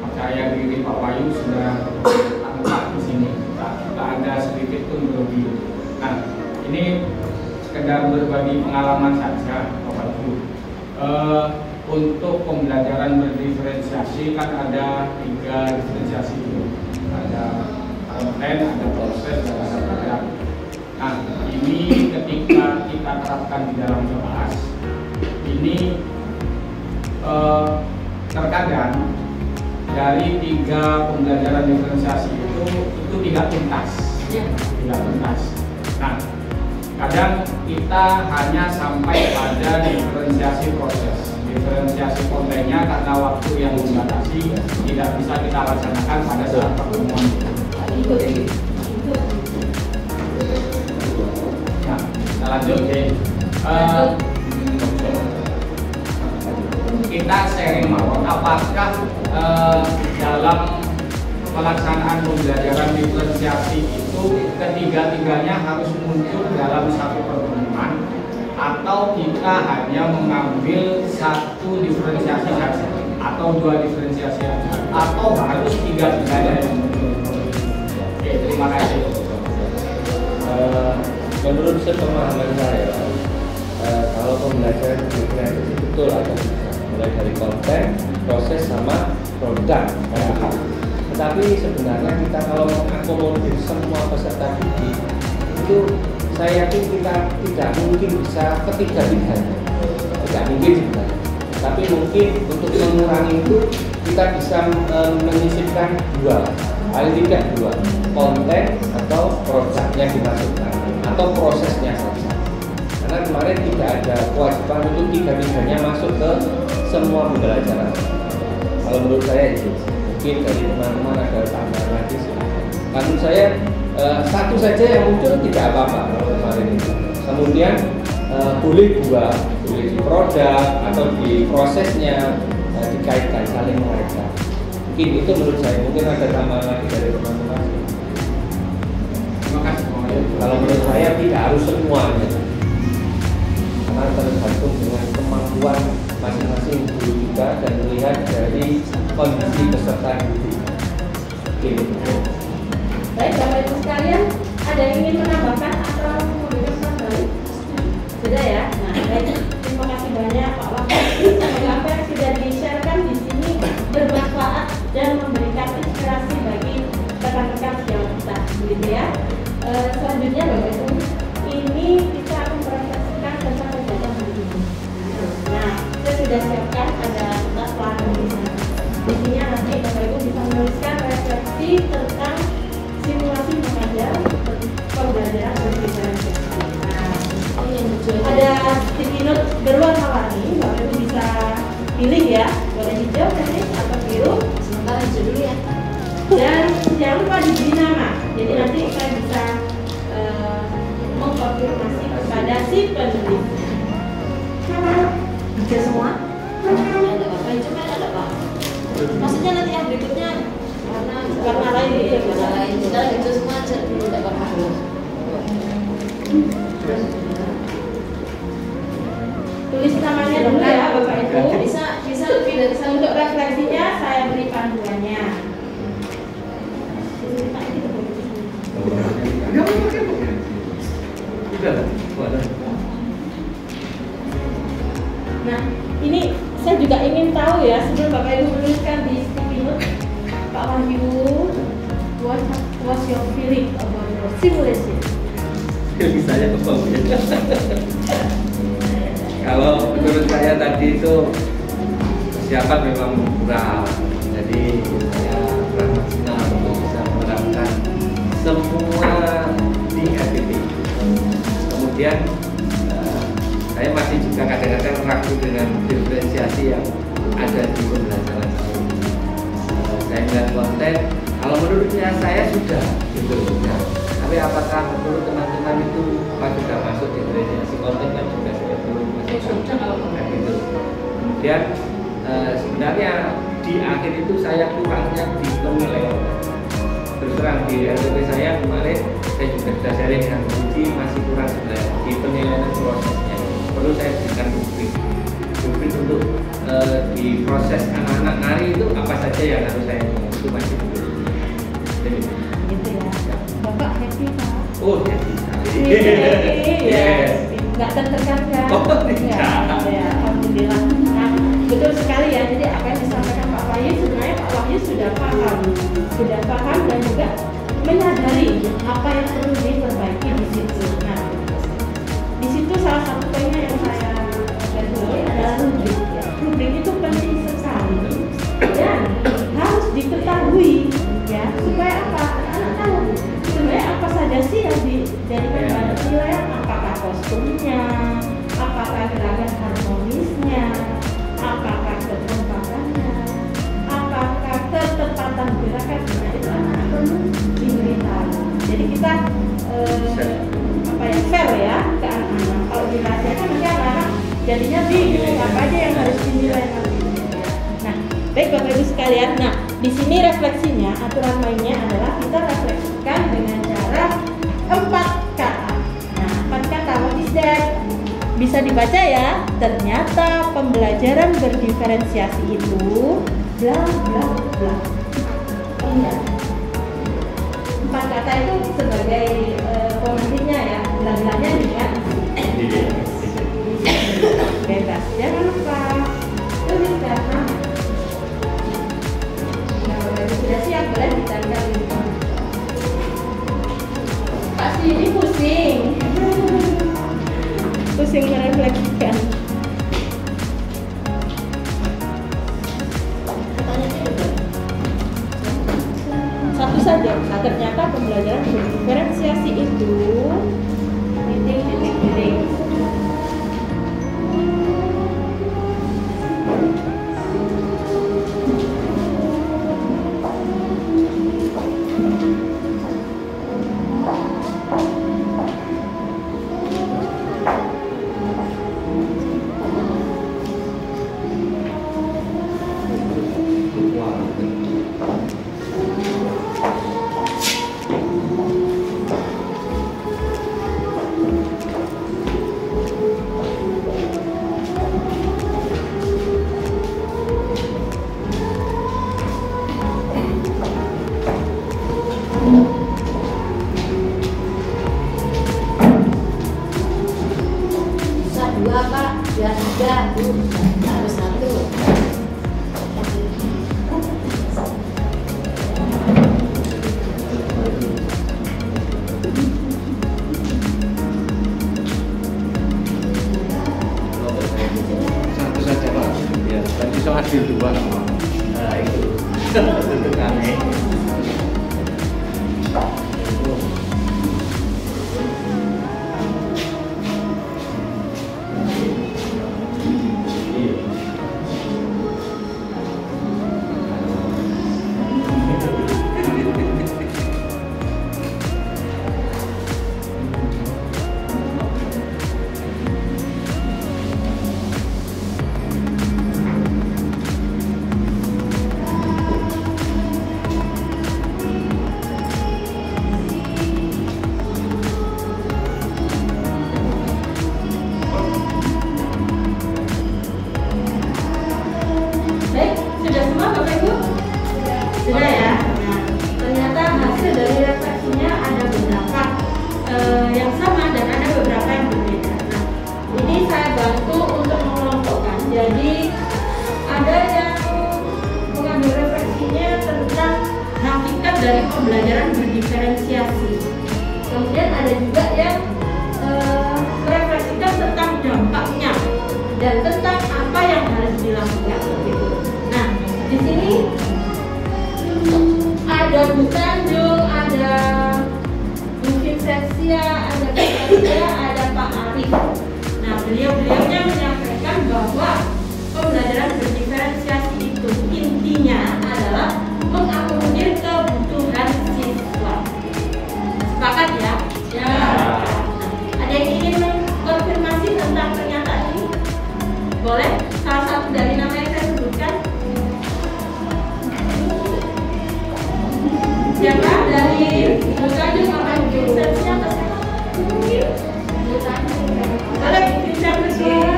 Speaker 5: Percaya diri Pak Wahyu sudah angkat di sini. Tak ada sedikit pun grogi. Nah, ini sekedar berbagi pengalaman saja Bapak Ibu. Untuk pembelajaran berdiferensiasi kan ada 3 diferensiasi dulu. Ada konten, ada proses, dan ada produk. Nah, ini ketika kita terapkan di dalam kelas, ini terkadang dari 3 pembelajaran diferensiasi itu tidak tuntas. Tidak tuntas. Nah, kadang kita hanya sampai pada diferensiasi proses. Diferensiasi kontennya karena waktu yang dibatasi tidak bisa kita laksanakan pada saat pertemuan. Nah, kita lanjut ya. Kita sharing apakah dalam pelaksanaan pembelajaran diferensiasi itu ketiga-tiganya harus muncul dalam satu pertemuan, atau kita hanya mengambil 1 diferensiasi saja, atau 2 diferensiasi saja, atau harus 3-tiganya yang muncul. Oke, terima kasih.
Speaker 7: Menurut sepemahaman saya, kalau pembelajaran diferensiasi betul ada mulai dari konten, proses, sama produk. Tetapi sebenarnya kita kalau mengakomodir semua peserta didik itu, saya yakin kita tidak mungkin bisa ketiga-tiganya, tidak mungkin sebenarnya. Tapi mungkin untuk mengurangi itu kita bisa menyisipkan 2, paling tidak 2, konten atau produknya dimasukkan, atau prosesnya saja. Karena kemarin tidak ada kewajiban untuk 3-tiganya masuk ke semua pembelajaran. Kalau menurut saya itu, mungkin dari teman-teman ada tambahan lagi. Menurut saya 1 saja yang muncul tidak apa-apa kemarin itu. Kemudian boleh 2, boleh di produk atau di prosesnya dikaitkan, saling mengaitkan. Mungkin itu menurut saya. Mungkin ada tambahan lagi dari teman-teman.
Speaker 5: Terima kasih.
Speaker 7: Kalau menurut saya tidak harus semuanya, karena tergantung dengan kemampuan masing-masing guru juga dan melihat dari kondisi peserta didik.
Speaker 3: Baik, Bapak Ibu sekalian, ada yang ingin menambahkan atau memberikan tambahan? Sudah ya. Nah, baik. Terima kasih banyak Pak Wahyu. Semoga apa yang sudah di-sharekan di sini bermanfaat dan memberikan inspirasi bagi rekan-rekan sejawat kita, begitu ya. Selanjutnya sudah siapkan ada kertas warna di sana. Di sini nanti Bapak Ibu bisa menuliskan refleksi tentang simulasi mengajar pembelajaran berdiferensiasi. Nah, ada sticky note berwarna-warni, Bapak Ibu bisa pilih ya, boleh hijau, kuning, atau biru. Sementara hijau dulu ya. Dan jangan lupa diberi nama. Jadi nanti saya bisa mengkonfirmasi kepada si penulis.
Speaker 4: Hijau semua?
Speaker 1: Ada apa? Hijau kan ada apa? Maksudnya nanti yang berikutnya
Speaker 3: Warna lain gitu ya,
Speaker 1: warna lain. Sekarang hijau semua aja dulu, tidak apa-apa.
Speaker 3: Tulis namanya dulu ya Bapak Ibu.
Speaker 1: Bisa lebih dari satu.
Speaker 3: Untuk refleksinya saya beri panduannya. Nah, ini saya juga ingin tahu ya, sebelum Bapak Ibu menuliskan di sticky note, Pak Wahyu, what was your feeling about your simulation?
Speaker 7: Feeling saya apa ya? Kalau menurut saya tadi itu persiapan memang kurang, jadi saya kurang maksimal untuk bisa menerapkan semua di RPP. Kemudian saya masih juga kadang-kadang ragu dengan diferensiasi yang ada di pembelajaran saya. Saya melihat konten, kalau menurut saya sudah gitu ya. Tapi apakah menurut teman-teman itu sudah masuk diferensiasi konten kan juga saya belum masuk gitu. Kemudian sebenarnya di akhir itu saya kurangnya di penilaian. Terus terang di RPP saya kemarin saya juga sudah sharing dengan Budi, masih kurang sebenarnya di penilaian prosesnya. Perlu saya berikan bukti untuk di proses anak-anak nari itu apa saja yang harus saya itu masih belum.
Speaker 3: Gitu ya. Bapak happy Pak?
Speaker 7: Oh happy.
Speaker 3: Yes. Nggak tertekan kan?
Speaker 7: Oh tidak.
Speaker 3: Ya, alhamdulillah. Nah, betul sekali ya. Jadi apa yang disampaikan Pak Wahyu sebenarnya Pak Wahyu sudah paham dan juga menyadari apa yang perlu diperbaiki di situ. Nah, di situ salah satu poinnya yang saya garisbawahi adalah rubrik. Rubrik itu penting sekali dan harus diketahui ya, supaya apa? Anak-anak tahu sebenarnya apa saja sih yang dijadikan bahan penilaian, apakah kostumnya, apakah gerakan harmonisnya, apakah kekompakannya, apakah ketepatan gerakan. Nah, itu anak-anak perlu diberitahu. Jadi kita fair ya ke anak-anak. Kalau dirahasiakan nanti anak-anak jadinya bingung apa aja yang harus dinilai nanti. Nah, baik Bapak Ibu sekalian. Nah, di sini refleksinya, aturan mainnya adalah kita refleksikan dengan cara 4 kata. Nah, 4 kata, what is that? Bisa dibaca ya. Ternyata pembelajaran berdiferensiasi itu bla bla bla. Iya. 4 kata itu sebagai komentarnya ya, bela-belanya juga bebas. Jangan lupa tuliskan nama. Nah, sudah siap, boleh ditanggal ini. Pasti ini pusing merefleksikan. Satu saja. Nah, ternyata pembelajaran berdiferensiasi itu titik.
Speaker 2: hasil 2 sama.
Speaker 7: Nah itu tentukannya.
Speaker 1: Baik, sudah semua Bapak Ibu? Sudah ya? Nah, ternyata hasil dari refleksinya ada beberapa yang sama dan ada beberapa yang berbeda. Nah, ini saya bantu untuk mengelompokkan. Jadi ada yang mengambil refleksinya tentang hakikat dari pembelajaran berdiferensiasi. Kemudian ada juga yang merefleksikan tentang dampaknya dan tentang apa yang harus dilakukan. Nah, di sini ada Bu Tanjung, ada Bu Vincentia, ada Bu Nadia, ada Pak Arif. Nah, beliau-beliaunya menyampaikan bahwa pembelajaran berdiferensiasi itu intinya adalah mengakomodir kebutuhan siswa. Sepakat ya? Ya. Nah, ada yang ingin mengkonfirmasi tentang pernyataan ini? Boleh? Salah satu dari nama yang saya sebutkan. Siapa? Dari Bu Tanjung atau Bu Vincentia atau siapa? Bu Tanjung. Boleh Bu Vincentia bersuara.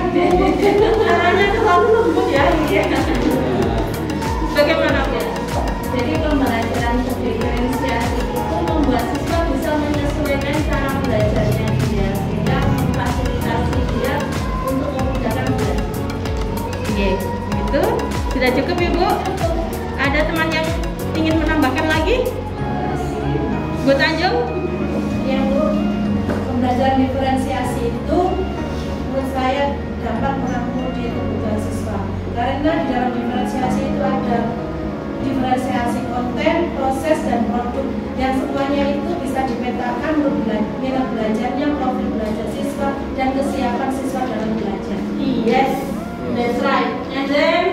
Speaker 1: Caranya terlalu lembut ya. Bagaimana Bu?
Speaker 11: Jadi pembelajaran berdiferensiasi itu membuat siswa bisa menyesuaikan cara belajarnya dia, sehingga memfasilitasi dia untuk memudahkan belajar.
Speaker 1: Oke, itu sudah cukup Ibu. Ada teman yang ingin menambahkan lagi? Bu Tanjung?
Speaker 6: Ya Bu, pembelajaran diferensiasi itu menurut saya dapat mengakomodir kebutuhan siswa. Karena di dalam diferensiasi itu ada diferensiasi konten, proses, dan produk yang semuanya itu bisa dipetakan menurut minat belajarnya, profil belajar siswa, dan kesiapan siswa dalam belajar.
Speaker 1: Yes, that's right. And then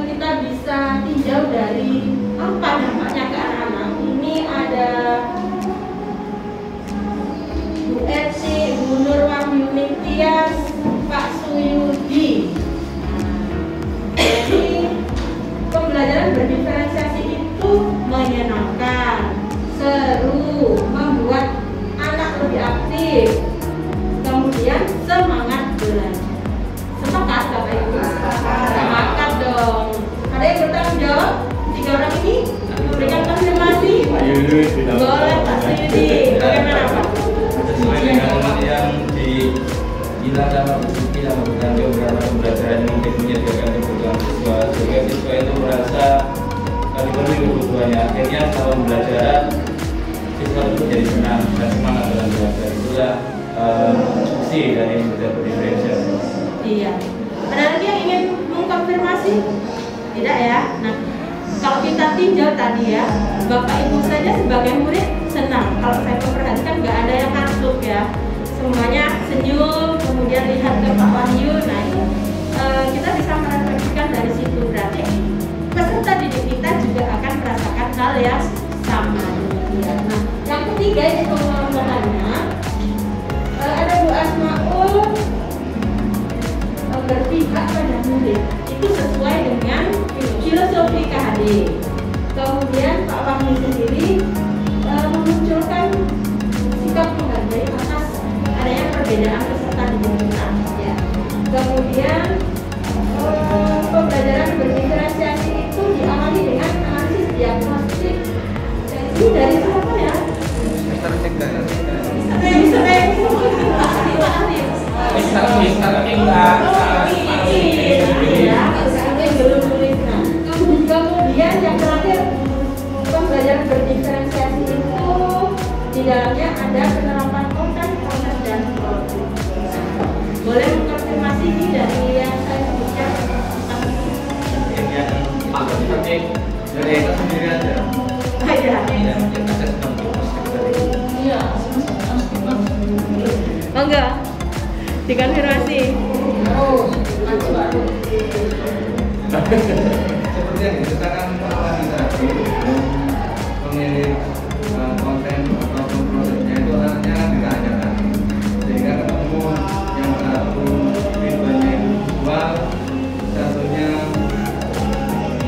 Speaker 1: kita bisa tinjau dari apa dampaknya ke anak-anak. Ini ada Bu Eti, Bu Nurwahyuning Tias, Pak Suyudi. Jadi pembelajaran berdiferensiasi itu menyenangkan, seru, membuat anak lebih aktif, kemudian semangat belajar. Sepakat Bapak Ibu? Sepakat dong. Ada yang bertanggung jawab? 3 orang ini memberikan konfirmasi? Boleh Pak Suyudi. Bagaimana Pak?
Speaker 5: Sesuai dengan yang dibilang sama Bu Suki sama Bu Tanjung, beberapa pembelajaran yang mungkin menyediakan kebutuhan siswa, sehingga siswa itu merasa dipenuhi kebutuhannya. Akhirnya selama pembelajaran siswa itu menjadi senang dan semangat dalam belajar. Itulah fungsi dari belajar berdiferensiasi.
Speaker 1: Iya. Ada lagi yang ingin mengkonfirmasi? Tidak ya? Nah, kalau kita tinjau tadi ya, Bapak Ibu saja sebagai murid senang. Kalau saya memperhatikan nggak ada yang ngantuk ya. Semuanya senyum, kemudian lihat ke Pak Wahyu. Nah, itu kita bisa merefleksikan dari situ. Berarti peserta didik kita juga akan merasakan hal yang sama. Nah, yang ketiga ini pengembangannya ada Bu Asmaul berpihak pada murid. Itu sesuai dengan filosofi KHD. Kemudian Pak Wahyu sendiri memunculkan sikap menghargai atas adanya perbedaan peserta didik kita. Ya. Kemudian pembelajaran berdiferensiasi itu diawali dengan analisis diagnostik. Ini dari siapa ya? Kemudian yang terakhir, pembelajaran berdiferensiasi itu di dalamnya ada penerapan konten, proses, dan produk. Boleh mengkonfirmasi ini dari yang saya
Speaker 3: dikonfirmasi.
Speaker 2: Seperti yang diceritakan Pak Wadi tadi, pemilik konten ataupun prosesnya itu anaknya ditanyakan, sehingga ketemu yang satu tipenya visual, satunya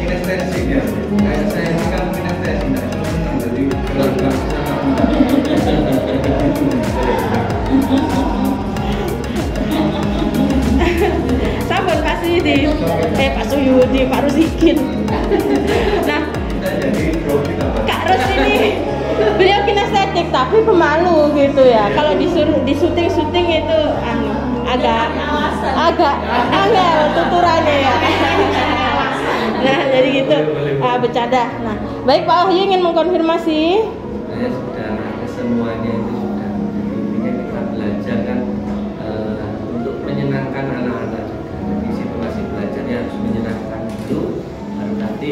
Speaker 2: kinestetik ya. Kayak saya ini kan kinestetik, tidak senang jadi gerak-gerak
Speaker 3: Sabar Pak Suyudi, Pak Suyudi, Pak Rusikin. Nah, Kak Ros ini beliau kinestetik tapi pemalu gitu ya. Kalau disuruh di syuting itu agak angel tuturannya ya. Nah, jadi gitu. Bercanda. Nah, baik Pak Wahyu ingin mengkonfirmasi.
Speaker 7: Saya sudah semuanya itu sudah. Intinya kita belajar kan untuk menyenangkan anak-anak juga. Jadi situasi belajarnya harus menyenangkan dulu, baru nanti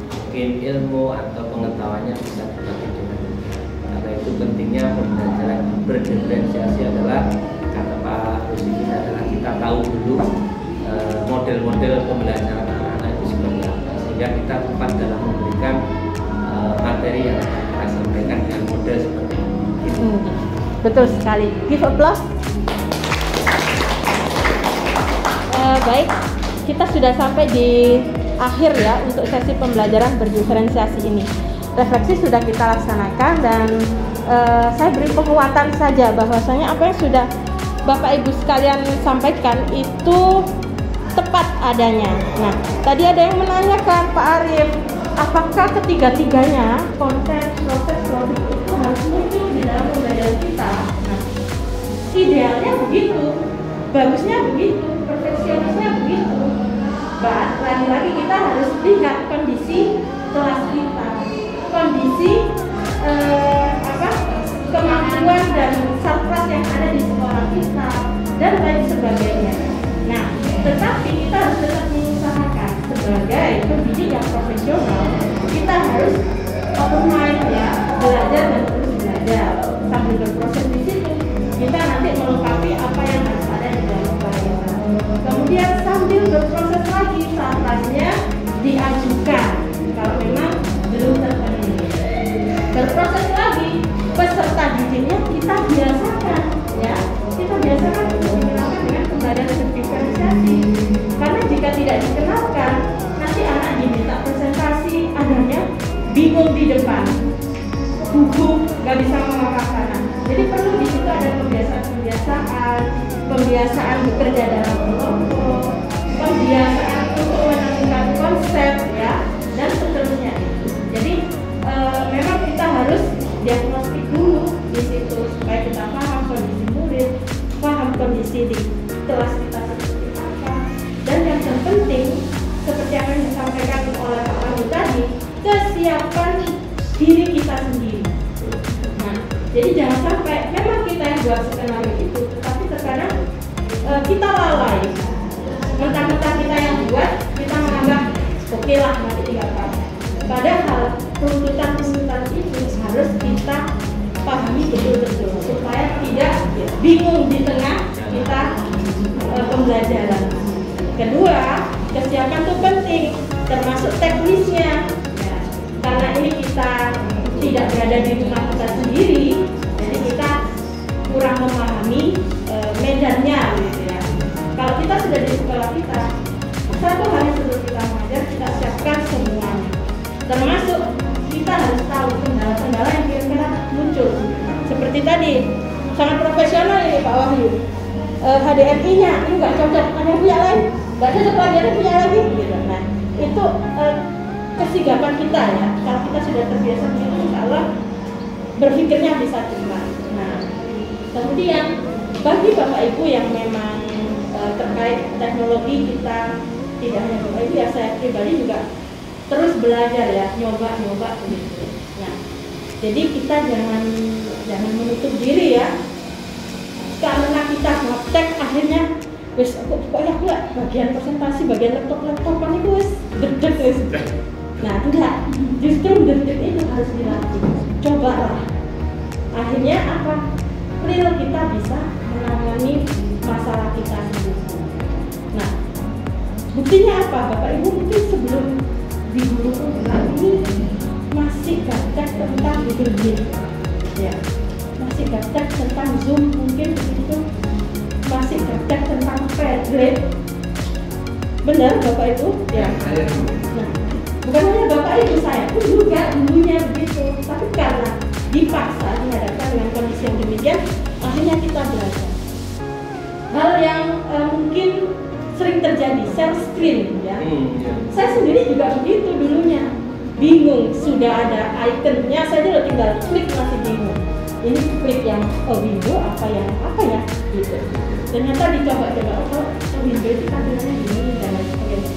Speaker 7: mungkin ilmu atau pengetahuannya bisa dibagi dengan mudah. Karena itu pentingnya pembelajaran berdiferensiasi adalah kata Pak Rusikin adalah kita tahu dulu model-model pembelajaran anak-anak itu seperti apa, sehingga kita tepat dalam memberikan materi yang kita sampaikan dengan model seperti ini.
Speaker 3: Betul sekali. Give applause. Baik, kita sudah sampai di akhir ya untuk sesi pembelajaran berdiferensiasi ini. Refleksi sudah kita laksanakan dan saya beri penguatan saja bahwasanya apa yang sudah Bapak Ibu sekalian sampaikan itu tepat adanya. Nah, tadi ada yang menanyakan Pak Arif, apakah ketiga-tiganya konten, proses, produk itu harus muncul di dalam pembelajaran kita? Nah, idealnya begitu, bagusnya begitu, perfeksionisnya begitu. Lagi-lagi kita harus lihat kondisi kelas kita, kondisi kemampuan dan sarkas yang ada di sekolah kita dan lain sebagainya. Nah, tetapi kita harus tetap mengusahakan sebagai pendidik yang profesional, kita harus open mind ya, belajar dan terus belajar sambil berproses di situ. Kita nanti melengkapi apa yang harus ada di dalam sekolah kita. Kemudian sambil berproses lagi, sarkasnya diajukan kalau memang belum terpenuhi. Berproses lagi, peserta didiknya kita biasakan ya, kita biasakan untuk dikenalkan dengan pembelajaran berdiferensiasi. Karena jika tidak dikenalkan, nanti anak diminta presentasi, adanya bingung di depan, gugup, nggak bisa mengungkapkan. Jadi perlu di situ ada pembiasaan bekerja dalam kelompok, pembiasaan untuk menentukan konsep ya, dan seterusnya. Jadi memang kita harus diagnostik dulu di situ supaya kita paham kondisi murid, paham kondisi di kelas kita seperti apa, dan yang terpenting seperti yang disampaikan oleh Pak Wahyu tadi, kesiapan diri kita sendiri. Nah, jadi jangan sampai memang kita yang buat skenario itu, tetapi terkadang kita lalai, mentang-mentang kita yang buat, kita menganggap oke lah nanti tinggal pakai. Padahal tuntutan-tuntutan itu harus kita pahami betul-betul supaya tidak bingung di tengah kita pembelajaran. Kedua, kesiapan itu penting, termasuk teknisnya. Ya, karena ini kita tidak berada di rumah kita sendiri, jadi kita kurang memahami medannya gitu ya. Kalau kita sudah di sekolah kita, satu hal yang sebelum kita mengajar, kita siapkan semuanya. Termasuk kita harus tahu kendala-kendala yang kira-kira muncul. Seperti tadi, sangat profesional ini Pak Wahyu. HDMI-nya ini nggak cocok, ada yang punya lain, nggak cocok lagi, ada yang punya lagi. Gitu. Nah, itu kesigapan kita ya. Kalau kita sudah terbiasa begitu, insya Allah berpikirnya bisa cepat. Nah, kemudian bagi Bapak Ibu yang memang terkait teknologi, kita tidak hanya Bapak Ibu ya, saya pribadi juga terus belajar ya, nyoba begitu. Nah, jadi kita jangan menutup diri ya. Karena kita praktek akhirnya wis pokoknya aku bagian presentasi, bagian laptopan itu wis deg-deg wis. Nah, enggak. Justru deg-deg itu harus dilatih. Cobalah. Akhirnya apa? Real kita bisa menangani masalah kita sendiri. Nah, buktinya apa? Bapak Ibu mungkin sebelum di guru program ini masih gaptek tentang Google Meet, ya, masih gaptek tentang Zoom, mungkin begitu, masih gaptek tentang Padlet. Benar Bapak Ibu? Ya. Nah, bukan hanya Bapak Ibu, saya pun juga dulunya begitu, tapi karena dipaksa dihadapkan dengan kondisi yang demikian, akhirnya kita belajar. Hal yang mungkin sering terjadi, share screen, ya. Saya sendiri juga begitu dulunya, bingung, sudah ada ikonnya saja tinggal klik masih bingung. Ini klik yang window apa ya gitu. Ternyata dicoba-coba, window itu tampilannya gini dan lain sebagainya.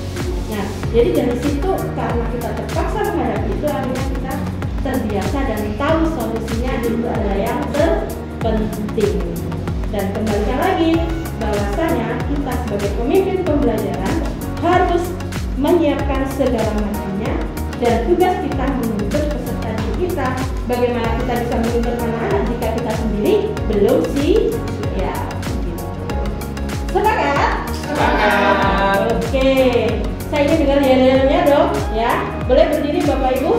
Speaker 3: Nah, jadi dari situ karena kita terpaksa menghadapi itu, akhirnya kita terbiasa dan tahu solusinya itu adalah yang terpenting. Dan kembalikan lagi bahwasanya kita sebagai pemimpin pembelajaran harus menyiapkan segala macamnya, dan tugas kita menuntut peserta didik kita. Bagaimana kita bisa menuntut anak-anak jika kita sendiri belum siap? Sepakat?
Speaker 7: Sepakat.
Speaker 3: Oke, saya ingin dengar ya dong, ya. Boleh berdiri Bapak Ibu?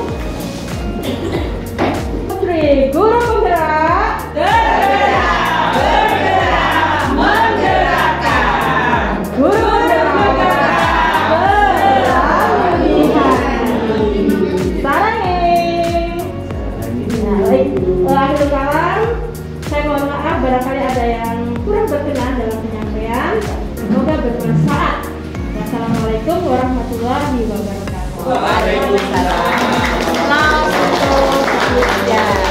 Speaker 3: Putri Guru Penggerak. Akhir kalam, saya mohon maaf barangkali ada yang kurang berkenan dalam penyampaian. Semoga bermanfaat. Wassalamualaikum warahmatullahi wabarakatuh.
Speaker 7: Waalaikumsalam.
Speaker 3: Salam untuk